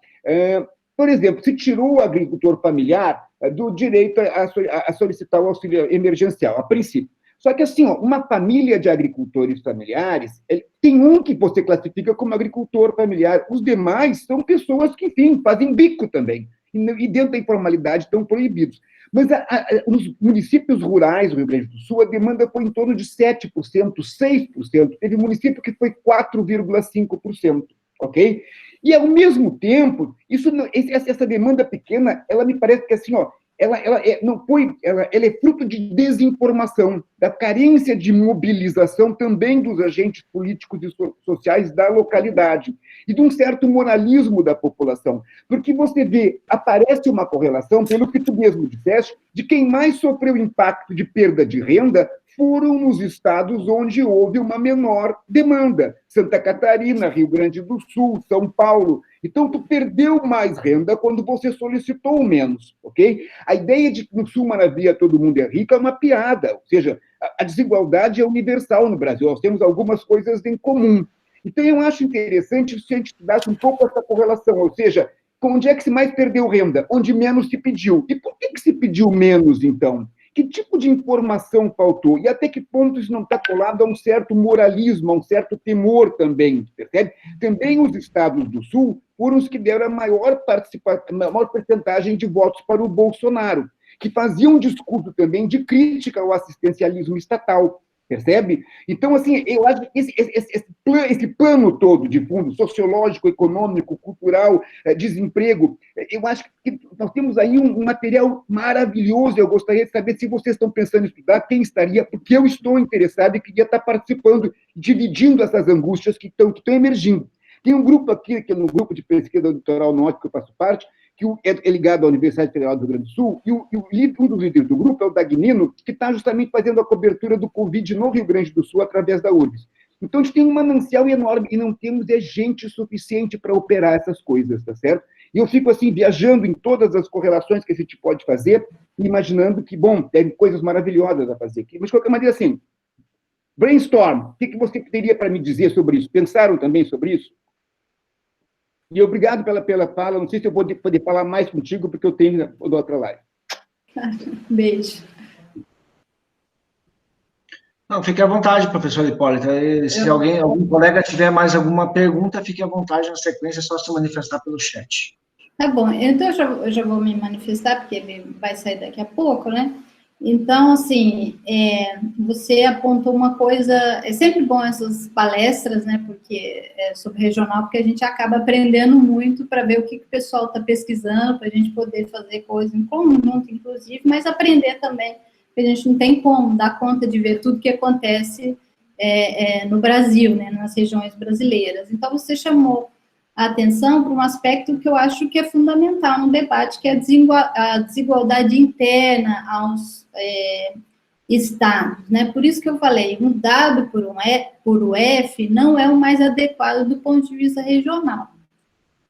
Por exemplo, se tirou o agricultor familiar do direito a solicitar o auxílio emergencial, a princípio. Só que, assim, ó, uma família de agricultores familiares, tem um que você classifica como agricultor familiar, os demais são pessoas que, enfim, fazem bico também, e dentro da informalidade estão proibidos. Mas nos municípios rurais do Rio Grande do Sul, a demanda foi em torno de 7%, 6%. Teve município que foi 4,5%, ok? E, ao mesmo tempo, essa demanda pequena, ela me parece que, assim, ó, ela é fruto de desinformação, da carência de mobilização também dos agentes políticos e sociais da localidade, e de um certo moralismo da população. Porque você vê, aparece uma correlação, pelo que tu mesmo disseste, de quem mais sofreu impacto de perda de renda foram nos estados onde houve uma menor demanda. Santa Catarina, Rio Grande do Sul, São Paulo. Então, tu perdeu mais renda quando você solicitou menos, ok? A ideia de que no Sul Maravilha todo mundo é rico é uma piada, ou seja, a desigualdade é universal no Brasil, nós temos algumas coisas em comum. Então, eu acho interessante se a gente estudasse um pouco essa correlação, ou seja, onde é que se mais perdeu renda? Onde menos se pediu. E por que se pediu menos, então? que tipo de informação faltou? E até que ponto isso não está colado a um certo moralismo, a um certo temor também, percebe? Também os estados do Sul foram os que deram a maior participação, a maior percentagem de votos para o Bolsonaro, que faziam um discurso também de crítica ao assistencialismo estatal, percebe? Então, assim, eu acho que esse plano todo de fundo, sociológico, econômico, cultural, desemprego, eu acho que nós temos aí um material maravilhoso. Eu gostaria de saber se vocês estão pensando em estudar, quem estaria, porque eu estou interessado e queria estar participando, dividindo essas angústias que estão emergindo. Tem um grupo aqui, que é no grupo de pesquisa do Litoral Norte, que eu faço parte, que é ligado à Universidade Federal do Rio Grande do Sul, e um dos líderes do grupo é o Dagnino, que está justamente fazendo a cobertura do Covid no Rio Grande do Sul através da URGS. Então, a gente tem um manancial enorme e não temos gente suficiente para operar essas coisas, tá certo? E eu fico, assim, viajando em todas as correlações que a gente pode fazer, imaginando que, bom, tem coisas maravilhosas a fazer aqui. Mas, de qualquer maneira, assim, brainstorm, o que você teria para me dizer sobre isso? Pensaram também sobre isso? E obrigado pela fala. Não sei se eu vou poder falar mais contigo, porque eu tenho outra live. Beijo. Não, fique à vontade, professor Hipólito. Se algum colega tiver mais alguma pergunta, fique à vontade na sequência, é só se manifestar pelo chat. Tá bom, então eu já vou me manifestar, porque ele vai sair daqui a pouco, né? Então, assim, você apontou uma coisa, é sempre bom essas palestras, né, porque sobre regional, porque a gente acaba aprendendo muito para ver o que o pessoal está pesquisando, para a gente poder fazer coisa em conjunto, inclusive, mas aprender também, porque a gente não tem como dar conta de ver tudo que acontece no Brasil, né, nas regiões brasileiras. Então, você chamou a atenção para um aspecto que eu acho que é fundamental no debate, que é a desigualdade interna aos estados, né? Por isso que eu falei, um dado por UF não é o mais adequado do ponto de vista regional.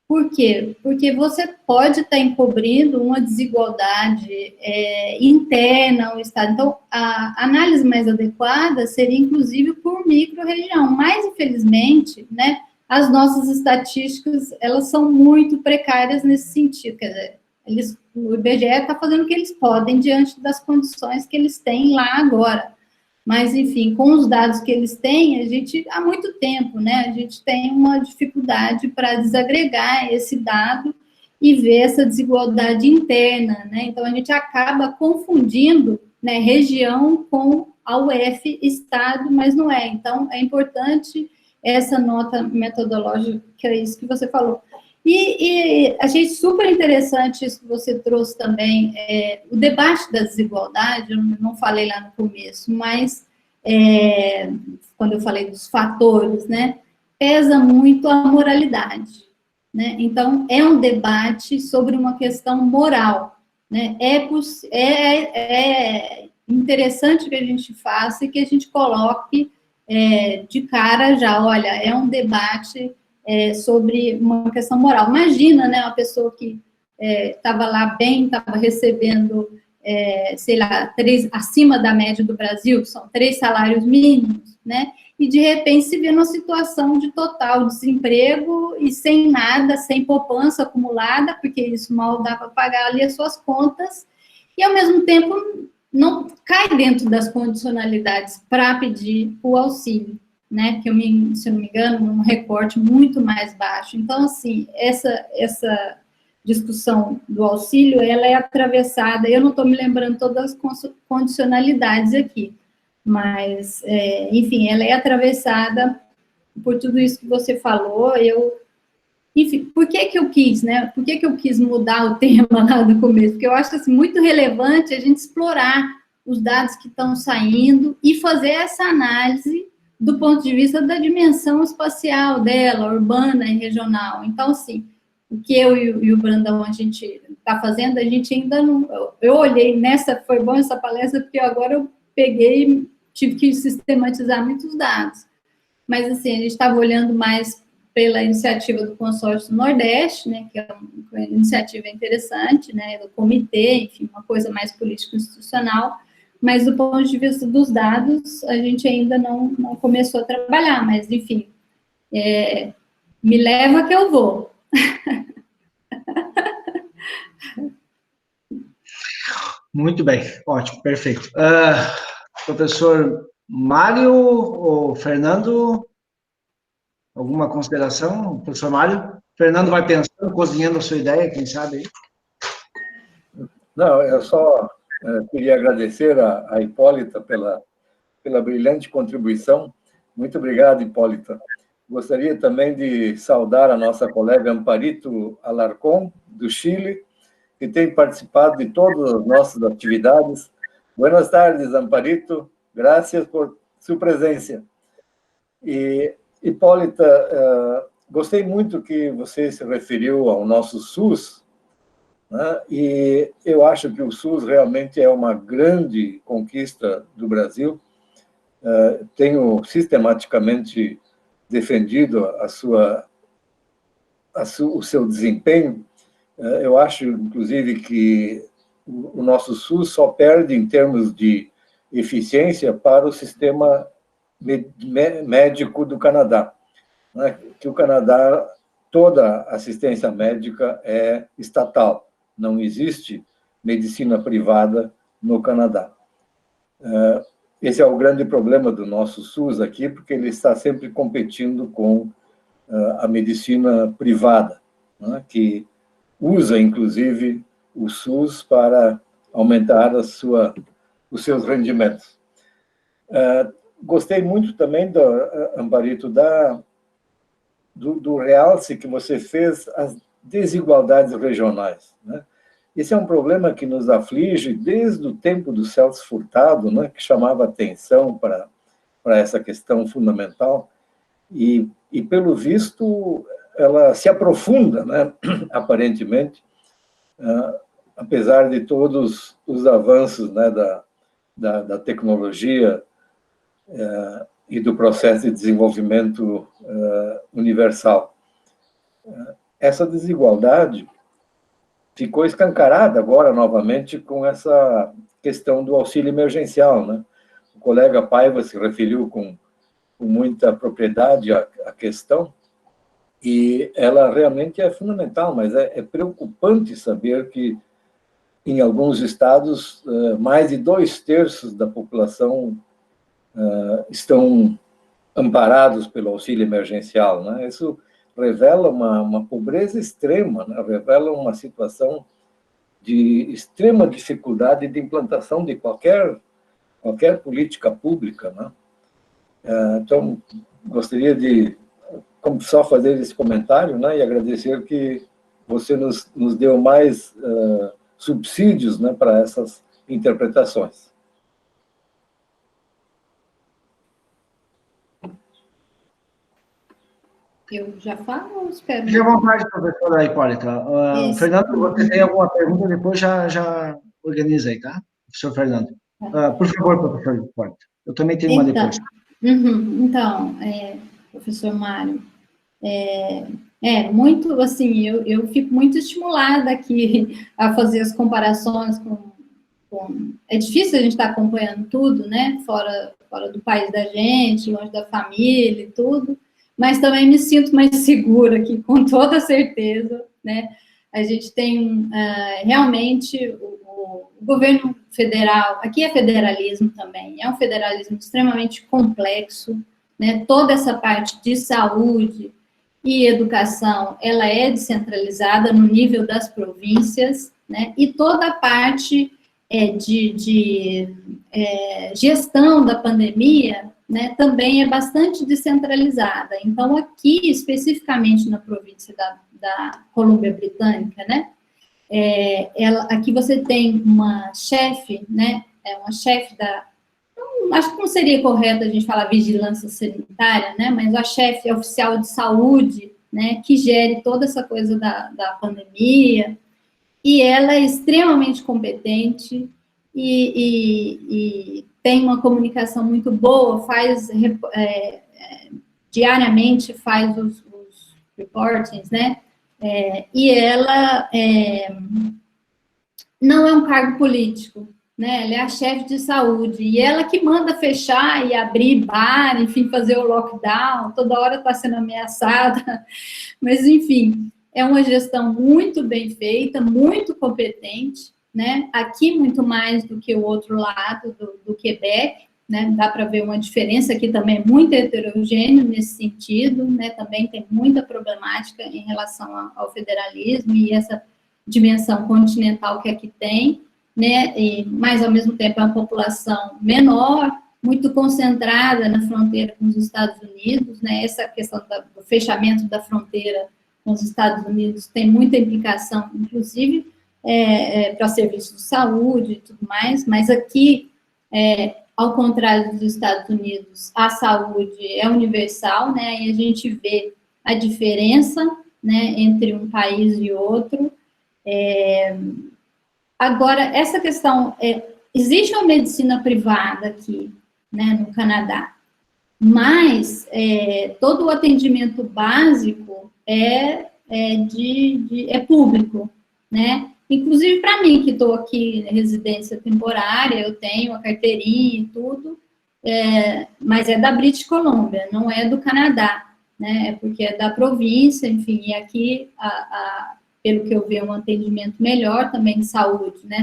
Por quê? Porque você pode estar encobrindo uma desigualdade interna ao estado. Então, a análise mais adequada seria, inclusive, por micro-região. Mas, infelizmente, né, as nossas estatísticas, elas são muito precárias nesse sentido. Quer dizer, o IBGE está fazendo o que eles podem diante das condições que eles têm lá agora. Mas, enfim, com os dados que eles têm, a gente, há muito tempo, né, a gente tem uma dificuldade para desagregar esse dado e ver essa desigualdade interna, né? Então, a gente acaba confundindo, né, região com a UF, estado, mas não é. Então, é importante essa nota metodológica, que é isso que você falou. E achei super interessante isso que você trouxe também, o debate da desigualdade, eu não falei lá no começo, mas quando eu falei dos fatores, né, pesa muito a moralidade, né? Então, é um debate sobre uma questão moral, né? É interessante que a gente faça e que a gente coloque de cara já, olha, é um debate sobre uma questão moral. Imagina, né, uma pessoa que estava lá bem, estava recebendo, sei lá, acima da média do Brasil, que são 3 salários mínimos, né, e de repente se vê numa situação de total desemprego e sem nada, sem poupança acumulada, porque isso mal dá para pagar ali as suas contas, e ao mesmo tempo não cai dentro das condicionalidades para pedir o auxílio, né, que se eu não me engano, um recorte muito mais baixo. Então, assim, essa discussão do auxílio, ela é atravessada, eu não estou me lembrando todas as condicionalidades aqui, mas, enfim, ela é atravessada por tudo isso que você falou. Enfim, por que eu quis, né? Por que eu quis mudar o tema lá do começo? Porque eu acho assim, muito relevante a gente explorar os dados que estão saindo e fazer essa análise do ponto de vista da dimensão espacial dela, urbana e regional. Então, assim, o que eu e o Brandão, a gente está fazendo, a gente ainda não... Eu olhei foi bom essa palestra, porque agora eu peguei, tive que sistematizar muitos dados. Mas, assim, a gente estava olhando mais pela iniciativa do Consórcio do Nordeste, né, que é uma iniciativa interessante, né, do comitê, enfim, uma coisa mais político-institucional, mas do ponto de vista dos dados, a gente ainda não começou a trabalhar, mas, enfim, me leva que eu vou. Muito bem, ótimo, perfeito. Professor Mário ou Fernando, alguma consideração? Professor Mário? Fernando vai pensando, cozinhando a sua ideia, quem sabe aí? Não, eu só queria agradecer a Hipólita pela brilhante contribuição. Muito obrigado, Hipólita. Gostaria também de saudar a nossa colega Amparito Alarcón, do Chile, que tem participado de todas as nossas atividades. Buenas tardes, Amparito. Graças por sua presença. E, Hipólita, gostei muito que você se referiu ao nosso SUS, né? E eu acho que o SUS realmente é uma grande conquista do Brasil. Tenho sistematicamente defendido o seu desempenho. Eu acho, inclusive, que o nosso SUS só perde em termos de eficiência para o sistema médico do Canadá, né? Que o Canadá, toda assistência médica é estatal, não existe medicina privada no Canadá. Esse é o grande problema do nosso SUS aqui, porque ele está sempre competindo com a medicina privada, né? Que usa, inclusive, o SUS para aumentar os seus rendimentos. Gostei muito também, Amparito, do realce que você fez às desigualdades regionais, né? Esse é um problema que nos aflige desde o tempo do Celso Furtado, né, que chamava atenção para essa questão fundamental, e pelo visto, ela se aprofunda, né, aparentemente, apesar de todos os avanços, né, da tecnologia e do processo de desenvolvimento universal. Essa desigualdade ficou escancarada agora, novamente, com essa questão do auxílio emergencial, né? O colega Paiva se referiu com muita propriedade à questão, e ela realmente é fundamental, mas é preocupante saber que, em alguns estados, mais de 2/3 da população estão amparados pelo auxílio emergencial, né? Isso revela uma pobreza extrema, né? Revela uma situação de extrema dificuldade de implantação de qualquer política pública, né? Então, gostaria de só fazer esse comentário, né, e agradecer que você nos deu mais subsídios, né, para essas interpretações. Eu já falo ou espero? Fique à vontade, professora Hipólita. Fernando, você tem alguma pergunta? Depois já organiza aí, tá? Professor Fernando. Por favor, professor Hipólita. Eu também tenho uma depois. Então, professor Mário, muito, assim, eu fico muito estimulada aqui a fazer as comparações com... É difícil a gente estar acompanhando tudo, né? Fora do país da gente, longe da família e tudo, mas também me sinto mais segura aqui, com toda certeza, né? A gente tem realmente o governo federal, aqui é federalismo também, é um federalismo extremamente complexo, né? Toda essa parte de saúde e educação, ela é descentralizada no nível das províncias, né? E toda a parte de gestão da pandemia, né, também é bastante descentralizada. Então, aqui, especificamente na província da Colômbia Britânica, né, aqui você tem uma chefe, né, uma chefe acho que não seria correto a gente falar vigilância sanitária, né, mas a chefe oficial de saúde, né, que gere toda essa coisa da pandemia, e ela é extremamente competente e tem uma comunicação muito boa, diariamente faz os reportings, né? E ela não é um cargo político, né? Ela é a chefe de saúde, e ela que manda fechar e abrir bar, enfim, fazer o lockdown, toda hora está sendo ameaçada, mas, enfim, é uma gestão muito bem feita, muito competente, né? Aqui muito mais do que o outro lado do Quebec, né? Dá para ver uma diferença aqui também, muito heterogêneo nesse sentido, né? Também tem muita problemática em relação ao federalismo e essa dimensão continental que aqui tem, né? Mas, ao mesmo tempo, é uma população menor, muito concentrada na fronteira com os Estados Unidos, né? Essa questão do fechamento da fronteira com os Estados Unidos tem muita implicação, inclusive, para serviços de saúde e tudo mais, mas aqui, ao contrário dos Estados Unidos, a saúde é universal, né? E a gente vê a diferença, né, entre um país e outro. Agora, essa questão, existe uma medicina privada aqui, né, no Canadá, mas todo o atendimento básico é público, né? Inclusive para mim, que estou aqui em residência temporária, eu tenho a carteirinha e tudo, mas é da British Columbia, não é do Canadá, né? Porque é da província, enfim, e aqui, pelo que eu vi, é um atendimento melhor também de saúde, né?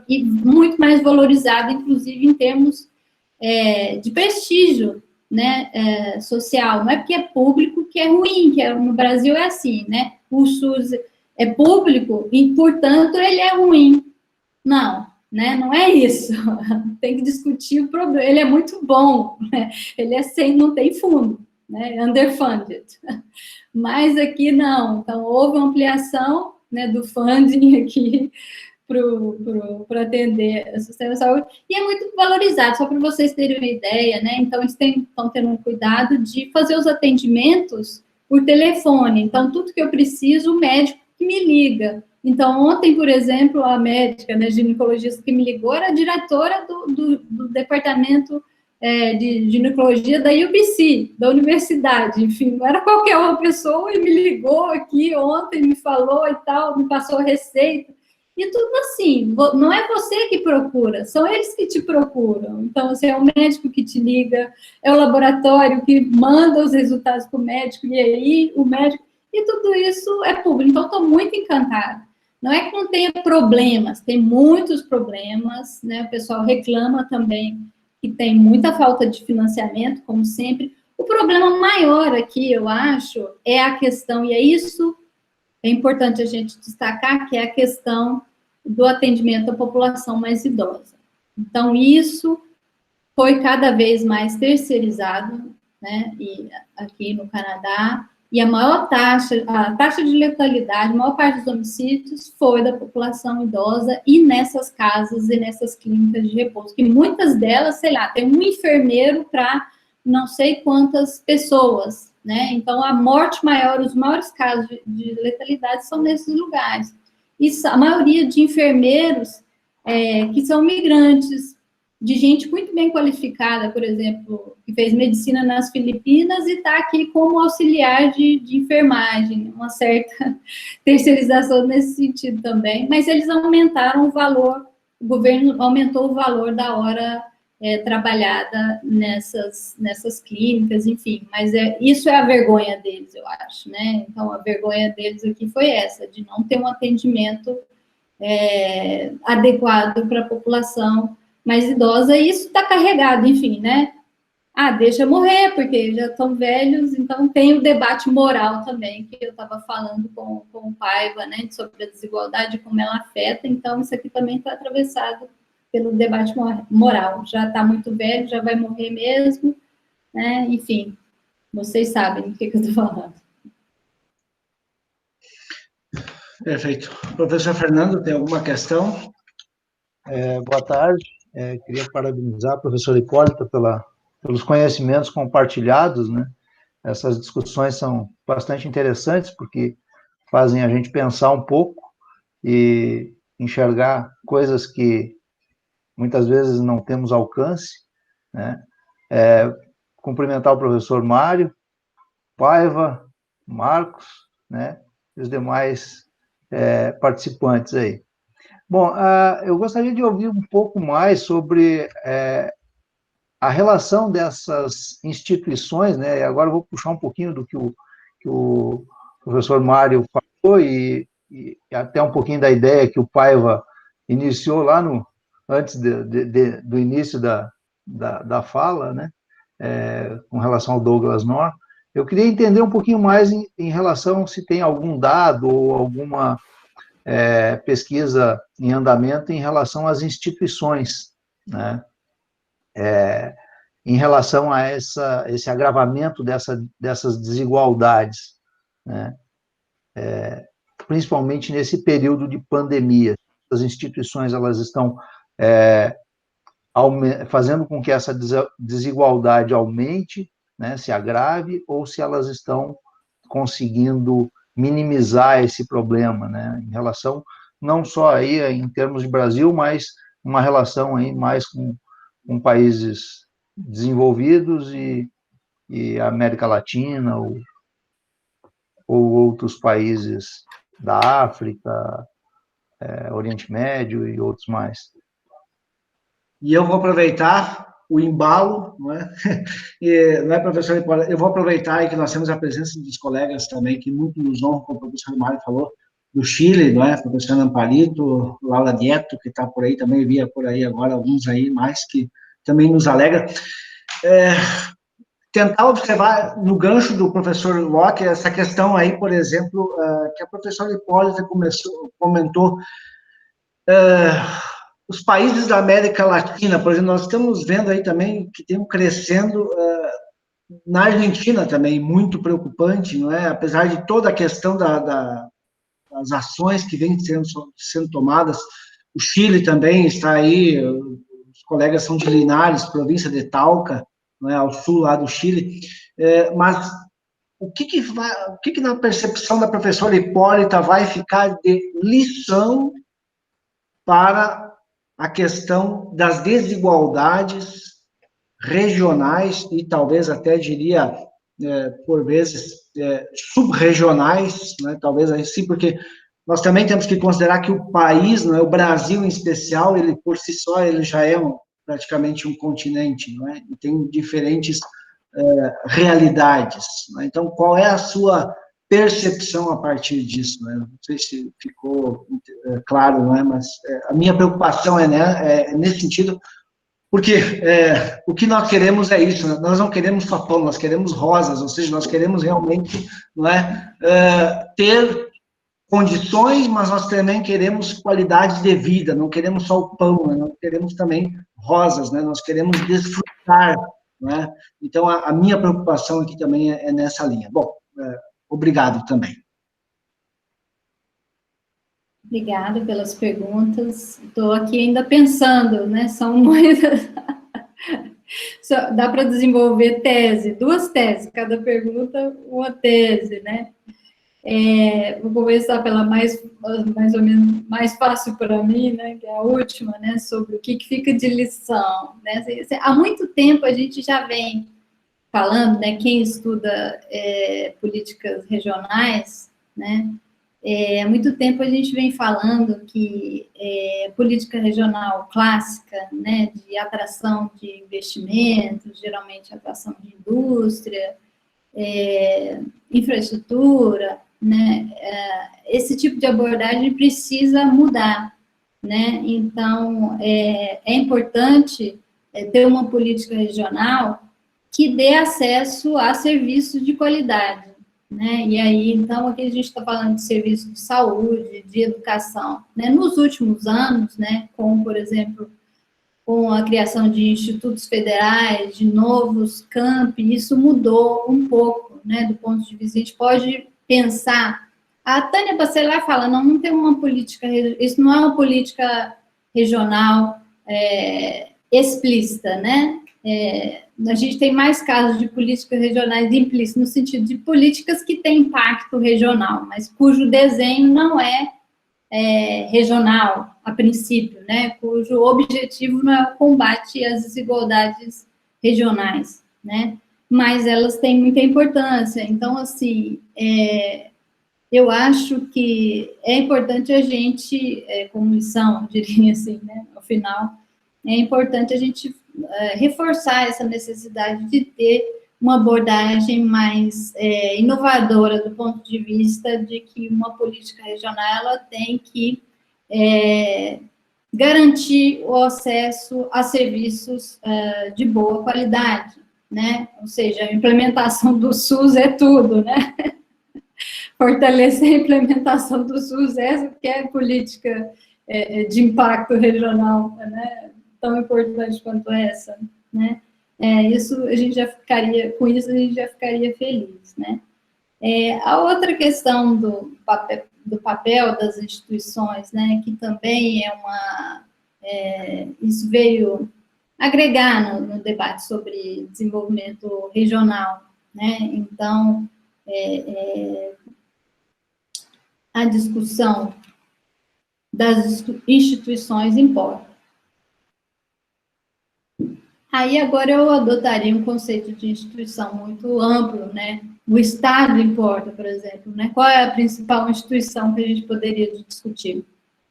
E muito mais valorizado, inclusive, em termos de prestígio, né, social. Não é porque é público que é ruim, no Brasil é assim, né? O SUS é público e, portanto, ele é ruim. Não, né? Não é isso. Tem que discutir o problema. Ele é muito bom, né? Ele não tem fundo, né? Underfunded. Mas aqui não. Então, houve uma ampliação, né, do funding aqui para atender o sistema de saúde, e é muito valorizado, só para vocês terem uma ideia, né? Então, eles estão tendo um cuidado de fazer os atendimentos por telefone. Então, tudo que eu preciso, o médico que me liga. Então, ontem, por exemplo, a médica, né, ginecologista que me ligou, era a diretora do departamento de ginecologia da UBC, da universidade, enfim, não era qualquer uma pessoa, e me ligou aqui ontem, me falou e tal, me passou a receita, e tudo assim, não é você que procura, são eles que te procuram. Então, assim, é o médico que te liga, é o laboratório que manda os resultados para o médico, e aí o médico... E tudo isso é público. Então, estou muito encantada. Não é que não tenha problemas, tem muitos problemas, né? O pessoal reclama também que tem muita falta de financiamento, como sempre. O problema maior aqui, eu acho, é a questão, e é importante a gente destacar, que é a questão do atendimento à população mais idosa. Então, isso foi cada vez mais terceirizado, né? E aqui no Canadá, e a taxa de letalidade, a maior parte dos homicídios foi da população idosa e nessas casas e nessas clínicas de repouso, que muitas delas, sei lá, tem um enfermeiro para não sei quantas pessoas, né? Então, a morte maior, os maiores casos de letalidade são nesses lugares. E a maioria de enfermeiros que são migrantes, de gente muito bem qualificada, por exemplo, que fez medicina nas Filipinas e está aqui como auxiliar de enfermagem, uma certa terceirização nesse sentido também, mas eles aumentaram o valor, o governo aumentou o valor da hora trabalhada nessas clínicas, enfim, mas isso é a vergonha deles, eu acho, né? Então, a vergonha deles aqui foi essa, de não ter um atendimento adequado para a população mais idosa, e isso está carregado, enfim, né? Deixa morrer, porque já estão velhos, então tem o debate moral também, que eu estava falando com o Paiva, né, sobre a desigualdade, como ela afeta, então isso aqui também está atravessado pelo debate moral. Já está muito velho, já vai morrer mesmo, né? Enfim, vocês sabem do que eu estou falando. Perfeito. Professor Fernando, tem alguma questão? Boa tarde. Queria parabenizar a professora Hipólita pelos conhecimentos compartilhados, né? Essas discussões são bastante interessantes, porque fazem a gente pensar um pouco e enxergar coisas que muitas vezes não temos alcance, né? Cumprimentar o professor Mário, Paiva, Marcos, né? E os demais participantes aí. Bom, eu gostaria de ouvir um pouco mais sobre a relação dessas instituições, né? E agora eu vou puxar um pouquinho do que o professor Mário falou e até um pouquinho da ideia que o Paiva iniciou lá antes do início da fala, né, com relação ao Douglass North. Eu queria entender um pouquinho mais em relação se tem algum dado ou alguma pesquisa em andamento em relação às instituições, né, em relação a esse agravamento dessas desigualdades, né, principalmente nesse período de pandemia. As instituições elas estão fazendo com que essa desigualdade aumente, né, se agrave, ou se elas estão conseguindo minimizar esse problema, né, em relação, não só aí em termos de Brasil, mas uma relação aí mais com países desenvolvidos e América Latina, ou outros países da África, Oriente Médio e outros mais. E eu vou aproveitar o embalo, não é? Não é, professor Hipólito? Eu vou aproveitar aí que nós temos a presença dos colegas também, que muito nos honram, como o professor Mário falou, do Chile, não é? O professor Amparito, Laura Dieto, que está por aí também, via por aí agora, alguns aí mais, que também nos alegra. Tentar observar, no gancho do professor Locke, essa questão aí, por exemplo, que a professora Hipólita comentou, os países da América Latina, por exemplo, nós estamos vendo aí também que tem um crescendo na Argentina também, muito preocupante, não é? Apesar de toda a questão das ações que vêm sendo tomadas, o Chile também está aí, os colegas são de Linares, província de Talca, não é? Ao sul lá do Chile, mas o que na percepção da professora Hipólita vai ficar de lição para a questão das desigualdades regionais e talvez até diria, por vezes, subregionais, né? Talvez assim, porque nós também temos que considerar que o país, não é, o Brasil em especial, ele por si só, ele já é praticamente um continente, não é? E tem diferentes realidades, né? Então, qual é a sua percepção a partir disso, né? Não sei se ficou claro, não é? Mas a minha preocupação é nesse sentido, porque o que nós queremos é isso, né? Nós não queremos só pão, nós queremos rosas, ou seja, nós queremos realmente, não é, ter condições, mas nós também queremos qualidade de vida, não queremos só o pão, né? Nós queremos também rosas, né? Nós queremos desfrutar, né? Então, a minha preocupação aqui também é nessa linha. Bom, obrigado também. Obrigada pelas perguntas. Estou aqui ainda pensando, né? São muitas. Dá para desenvolver tese, 2 teses, cada pergunta uma tese, né? Vou começar pela mais ou menos mais fácil para mim, né? Que é a última, né? Sobre o que fica de lição, né? Há muito tempo a gente já vem falando, né? Quem estuda políticas regionais, né? Há muito tempo a gente vem falando que política regional clássica, né, de atração de investimentos, geralmente atração de indústria, infraestrutura, né, esse tipo de abordagem precisa mudar, né? Então, é importante ter uma política regional que dê acesso a serviços de qualidade, né? E aí, então, aqui a gente está falando de serviços de saúde, de educação, né? Nos últimos anos, né, como, por exemplo, com a criação de institutos federais, de novos campi, isso mudou um pouco, né, do ponto de vista, a gente pode pensar, a Tânia Bacelar fala, não tem uma política, isso não é uma política regional explícita, né? A gente tem mais casos de políticas regionais implícitas, no sentido de políticas que têm impacto regional, mas cujo desenho não é regional, a princípio, né? Cujo objetivo não é o combate às desigualdades regionais, né? Mas elas têm muita importância. Então, assim, eu acho que é importante a gente, como lição, diria assim, né? No final, é importante a gente reforçar essa necessidade de ter uma abordagem mais inovadora do ponto de vista de que uma política regional ela tem que garantir o acesso a serviços de boa qualidade, né? Ou seja, a implementação do SUS é tudo, né? Fortalecer a implementação do SUS, essa que é a política de impacto regional, né? Tão importante quanto essa, né? Isso a gente já ficaria, com isso a gente já ficaria feliz, né? A outra questão do papel das instituições, né, que também isso veio agregar no debate sobre desenvolvimento regional, né? Então, a discussão das instituições importa. Aí, agora, eu adotaria um conceito de instituição muito amplo, né? O Estado importa, por exemplo, né? Qual é a principal instituição que a gente poderia discutir?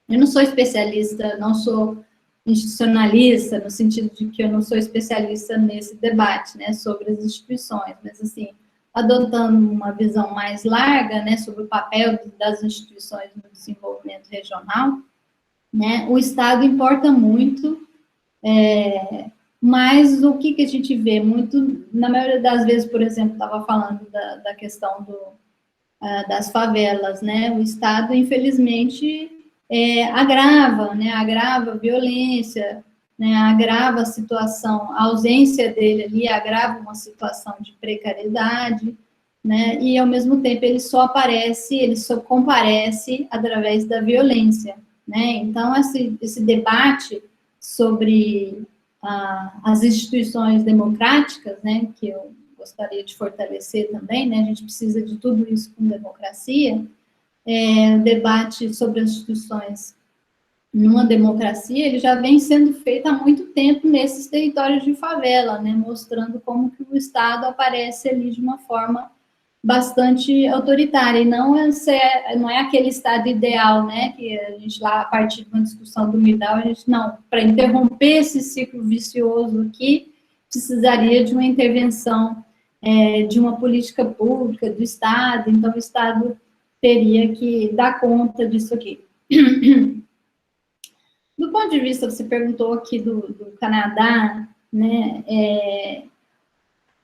Eu não sou especialista, não sou institucionalista, no sentido de que eu não sou especialista nesse debate, né, sobre as instituições, mas, assim, adotando uma visão mais larga, né, sobre o papel das instituições no desenvolvimento regional, né, o Estado importa muito, mas o que a gente vê muito, na maioria das vezes, por exemplo, estava falando da questão das favelas, né, o Estado, infelizmente, agrava, né, agrava a violência, né, agrava a situação, a ausência dele ali agrava uma situação de precariedade, né, e ao mesmo tempo ele só comparece através da violência, né, então esse debate sobre as instituições democráticas, né, que eu gostaria de fortalecer também, né, a gente precisa de tudo isso com democracia, o debate sobre as instituições numa democracia, ele já vem sendo feito há muito tempo nesses territórios de favela, né, mostrando como que o Estado aparece ali de uma forma bastante autoritária, e não é aquele Estado ideal, né, que a gente lá, a partir de uma discussão do Midal, a gente, não, para interromper esse ciclo vicioso aqui, precisaria de uma intervenção, de uma política pública, do Estado, então o Estado teria que dar conta disso aqui. Do ponto de vista, você perguntou aqui do Canadá, né,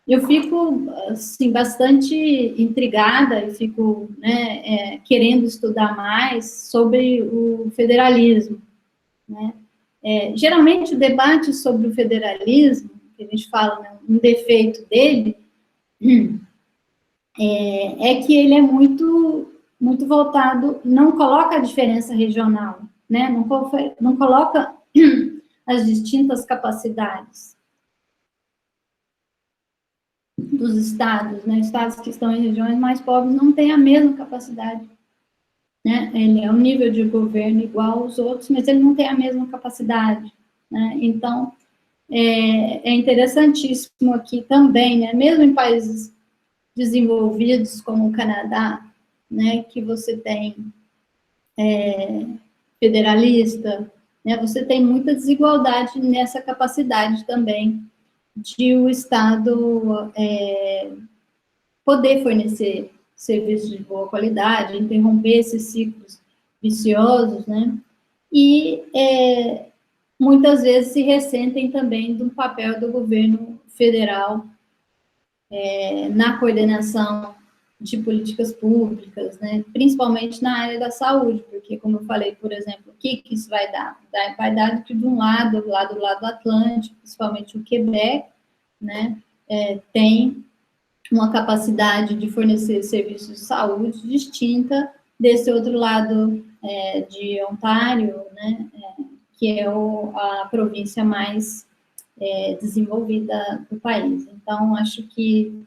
eu fico, assim, bastante intrigada e fico, né, querendo estudar mais sobre o federalismo, né. Geralmente, o debate sobre o federalismo, que a gente fala, né, um defeito dele, é que ele é muito voltado, não coloca a diferença regional, né, não coloca as distintas capacidades dos estados, né, estados que estão em regiões mais pobres não têm a mesma capacidade, né, ele é um nível de governo igual aos outros, mas ele não tem a mesma capacidade, né, então, é interessantíssimo aqui também, né, mesmo em países desenvolvidos como o Canadá, né, que você tem federalista, né, você tem muita desigualdade nessa capacidade também de o Estado poder fornecer serviços de boa qualidade, interromper esses ciclos viciosos, né, e muitas vezes se ressentem também do papel do governo federal na coordenação de políticas públicas, né, principalmente na área da saúde, porque, como eu falei, por exemplo, o que isso vai dar? Vai dar que, de um lado do lado Atlântico, principalmente o Quebec, né, tem uma capacidade de fornecer serviços de saúde distinta desse outro lado de Ontário, né, que é a província mais desenvolvida do país. Então, acho que,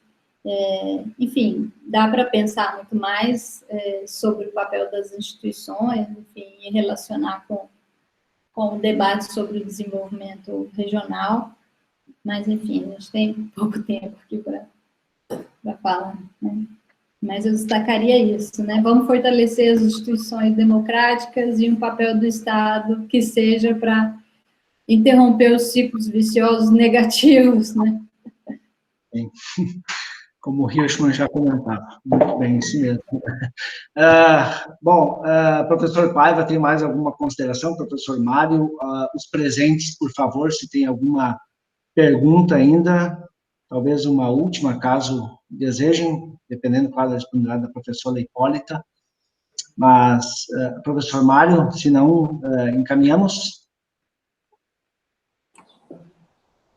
enfim, dá para pensar muito mais sobre o papel das instituições, enfim, e relacionar com o debate sobre o desenvolvimento regional, mas, enfim, a gente tem pouco tempo aqui para falar, né? Mas eu destacaria isso, né? Vamos fortalecer as instituições democráticas e um papel do Estado que seja para interromper os ciclos viciosos negativos, né? Sim. como o Hirschman já comentava. Muito bem, isso mesmo. Bom, professor Paiva, tem mais alguma consideração? Professor Mário, os presentes, por favor, se tem alguma pergunta ainda, talvez uma última, caso desejem, dependendo, claro, da disponibilidade da professora Hipólita. Mas, professor Mário, se não, encaminhamos?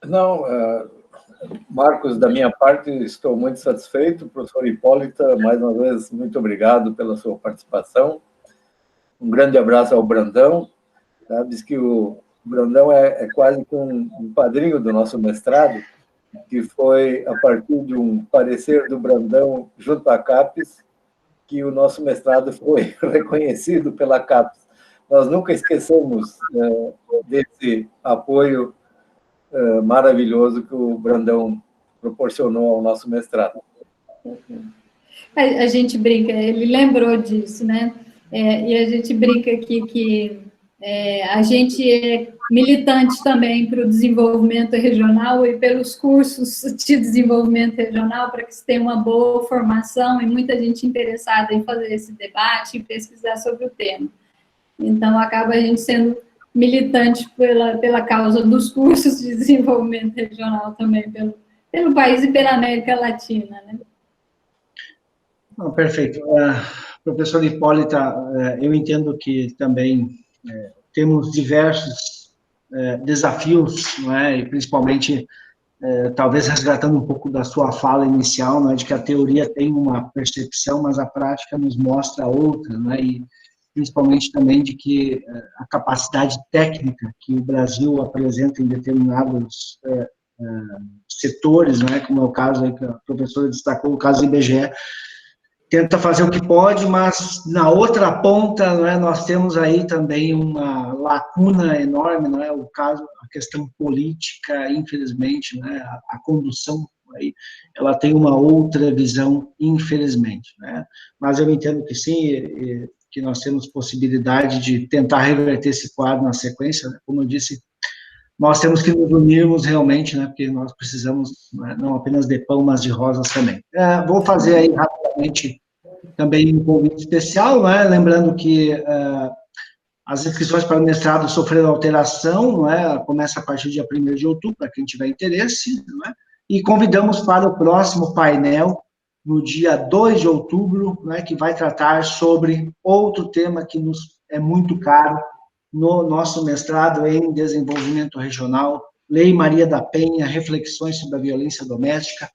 Não, Marcos, da minha parte, estou muito satisfeito. Professor Hipólita, mais uma vez, muito obrigado pela sua participação. Um grande abraço ao Brandão. Sabes que o Brandão é quase que um padrinho do nosso mestrado, que foi a partir de um parecer do Brandão junto à CAPES, que o nosso mestrado foi reconhecido pela CAPES. Nós nunca esquecemos desse apoio maravilhoso que o Brandão proporcionou ao nosso mestrado. A gente brinca, ele lembrou disso, né? E a gente brinca aqui que a gente é militante também para o desenvolvimento regional e pelos cursos de desenvolvimento regional, para que se tenha uma boa formação e muita gente interessada em fazer esse debate e pesquisar sobre o tema. Então, acaba a gente sendo militante pela causa dos cursos de desenvolvimento regional também, pelo país e pela América Latina, né? Perfeito. Professor Hipólita, eu entendo que também temos diversos desafios, não é? E principalmente, talvez resgatando um pouco da sua fala inicial, não é? De que a teoria tem uma percepção, mas a prática nos mostra outra, não é? E principalmente também de que a capacidade técnica que o Brasil apresenta em determinados setores, não é? Como é o caso aí que a professora destacou, o caso do IBGE, tenta fazer o que pode, mas na outra ponta, não é, nós temos aí também uma lacuna enorme, não é, o caso, a questão política, infelizmente, não é, a condução aí, ela tem uma outra visão, infelizmente, né, mas eu entendo que sim, que nós temos possibilidade de tentar reverter esse quadro na sequência, né, como eu disse, nós temos que nos unirmos realmente, né, porque nós precisamos, né, não apenas de pão, mas de rosas também. Vou fazer aí rapidamente também um convite especial, né? Lembrando que as inscrições para o mestrado sofreram alteração, não é? Começa a partir do dia 1º de outubro, para quem tiver interesse, não é? E convidamos para o próximo painel, no dia 2 de outubro, né, que vai tratar sobre outro tema que nos é muito caro no nosso mestrado em desenvolvimento regional, Lei Maria da Penha, reflexões sobre a violência doméstica,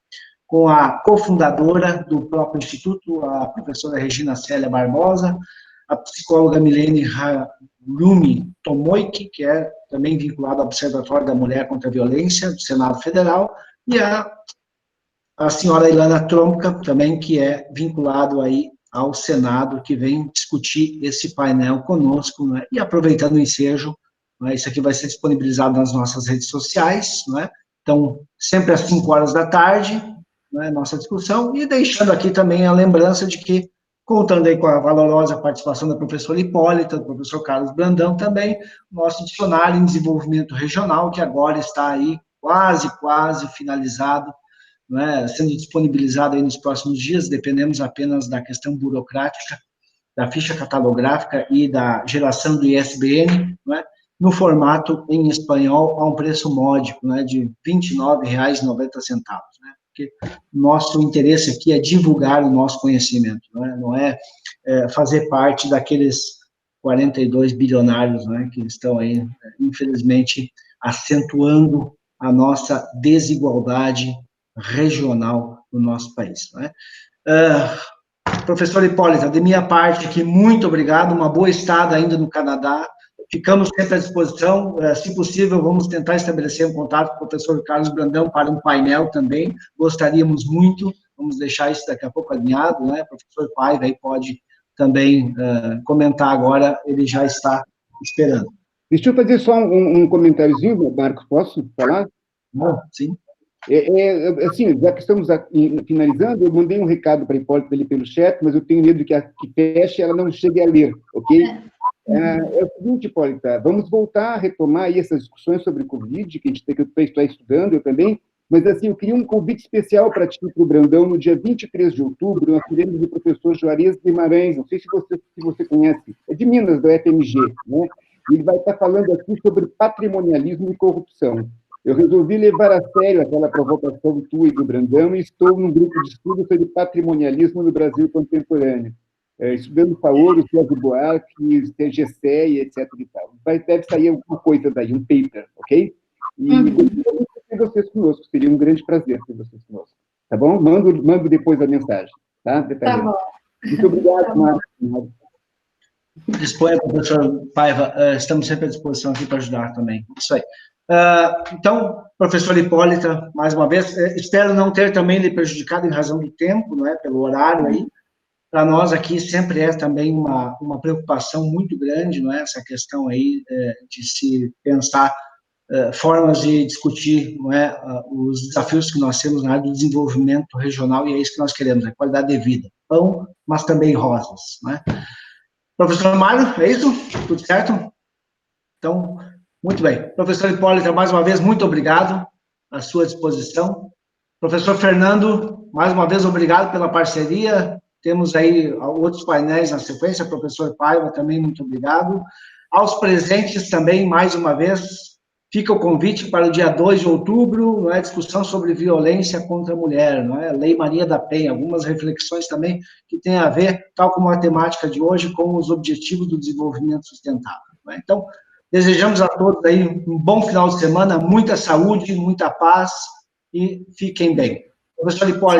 com a cofundadora do próprio Instituto, a professora Regina Célia Barbosa, a psicóloga Milene Harumi Tomoiki, que é também vinculada ao Observatório da Mulher contra a Violência, do Senado Federal, e a senhora Ilana Tromka, também, que é vinculado aí ao Senado, que vem discutir esse painel conosco, né? E aproveitando o ensejo, né? Isso aqui vai ser disponibilizado nas nossas redes sociais, né? Então, sempre às 5 horas da tarde, né, nossa discussão, e deixando aqui também a lembrança de que, contando aí com a valorosa participação da professora Hipólita, do professor Carlos Brandão também, nosso dicionário em desenvolvimento regional, que agora está aí quase finalizado, né, sendo disponibilizado aí nos próximos dias, dependemos apenas da questão burocrática, da ficha catalográfica e da geração do ISBN, né, no formato em espanhol, a um preço módico, né, de R$ 29,90, né, porque nosso interesse aqui é divulgar o nosso conhecimento, não é fazer parte daqueles 42 bilionários, né, que estão aí, infelizmente, acentuando a nossa desigualdade regional no nosso país. Né? Professor Hipólita, de minha parte aqui, muito obrigado, uma boa estada ainda no Canadá, ficamos sempre à disposição, se possível, vamos tentar estabelecer um contato com o professor Carlos Brandão para um painel também, gostaríamos muito, vamos deixar isso daqui a pouco alinhado, né, o professor Paiva aí pode também comentar agora, ele já está esperando. Deixa eu fazer só um comentáriozinho, Marcos, posso falar? Sim. Assim, já que estamos finalizando, eu mandei um recado para a Hipólita ali pelo chat, mas eu tenho medo que feche ela não chegue a ler, ok? É o seguinte, Hipólita, vamos voltar a retomar aí essas discussões sobre Covid, que a gente está estudando, eu também, Mas, assim, eu queria um convite especial para ti, para o Brandão, no dia 23 de outubro, nós teremos o professor Juarez Guimarães, não sei se você conhece, é de Minas, da FMG, né? E ele vai estar falando aqui sobre patrimonialismo e corrupção. Eu resolvi levar a sério aquela provocação tua e do Brandão e estou num grupo de estudo sobre patrimonialismo no Brasil contemporâneo, estudando Paolo, César Buarque, TGC e etc. e tal. Deve sair alguma coisa daí, um paper, ok? E ter vocês conosco, seria um grande prazer ter vocês conosco. Tá bom? Mando depois a mensagem, tá? Tá bom. Muito obrigado, Tá Marcos. Disponha, professor Paiva, estamos sempre à disposição aqui para ajudar também. Isso aí. Então, professor Hipólita, mais uma vez, espero não ter também lhe prejudicado em razão do tempo, não é, pelo horário aí. Para nós aqui sempre é também uma preocupação muito grande, não é, essa questão aí de se pensar formas de discutir, não é, os desafios que nós temos na área do desenvolvimento regional, e é isso que nós queremos, a qualidade de vida. Pão, mas também rosas, não é? Professor Mário, é isso? Tudo certo? Então, muito bem. Professor Hipólita, mais uma vez, muito obrigado, à sua disposição. Professor Fernando, mais uma vez, obrigado pela parceria. Temos aí outros painéis na sequência. Professor Paiva, também muito obrigado. Aos presentes também, mais uma vez, fica o convite para o dia 2 de outubro, não é, discussão sobre violência contra a mulher, não é, Lei Maria da Penha, algumas reflexões também que têm a ver, tal como a temática de hoje, com os objetivos do desenvolvimento sustentável. Não é? Então, desejamos a todos aí um bom final de semana, muita saúde, muita paz e fiquem bem. Professor Hipólito,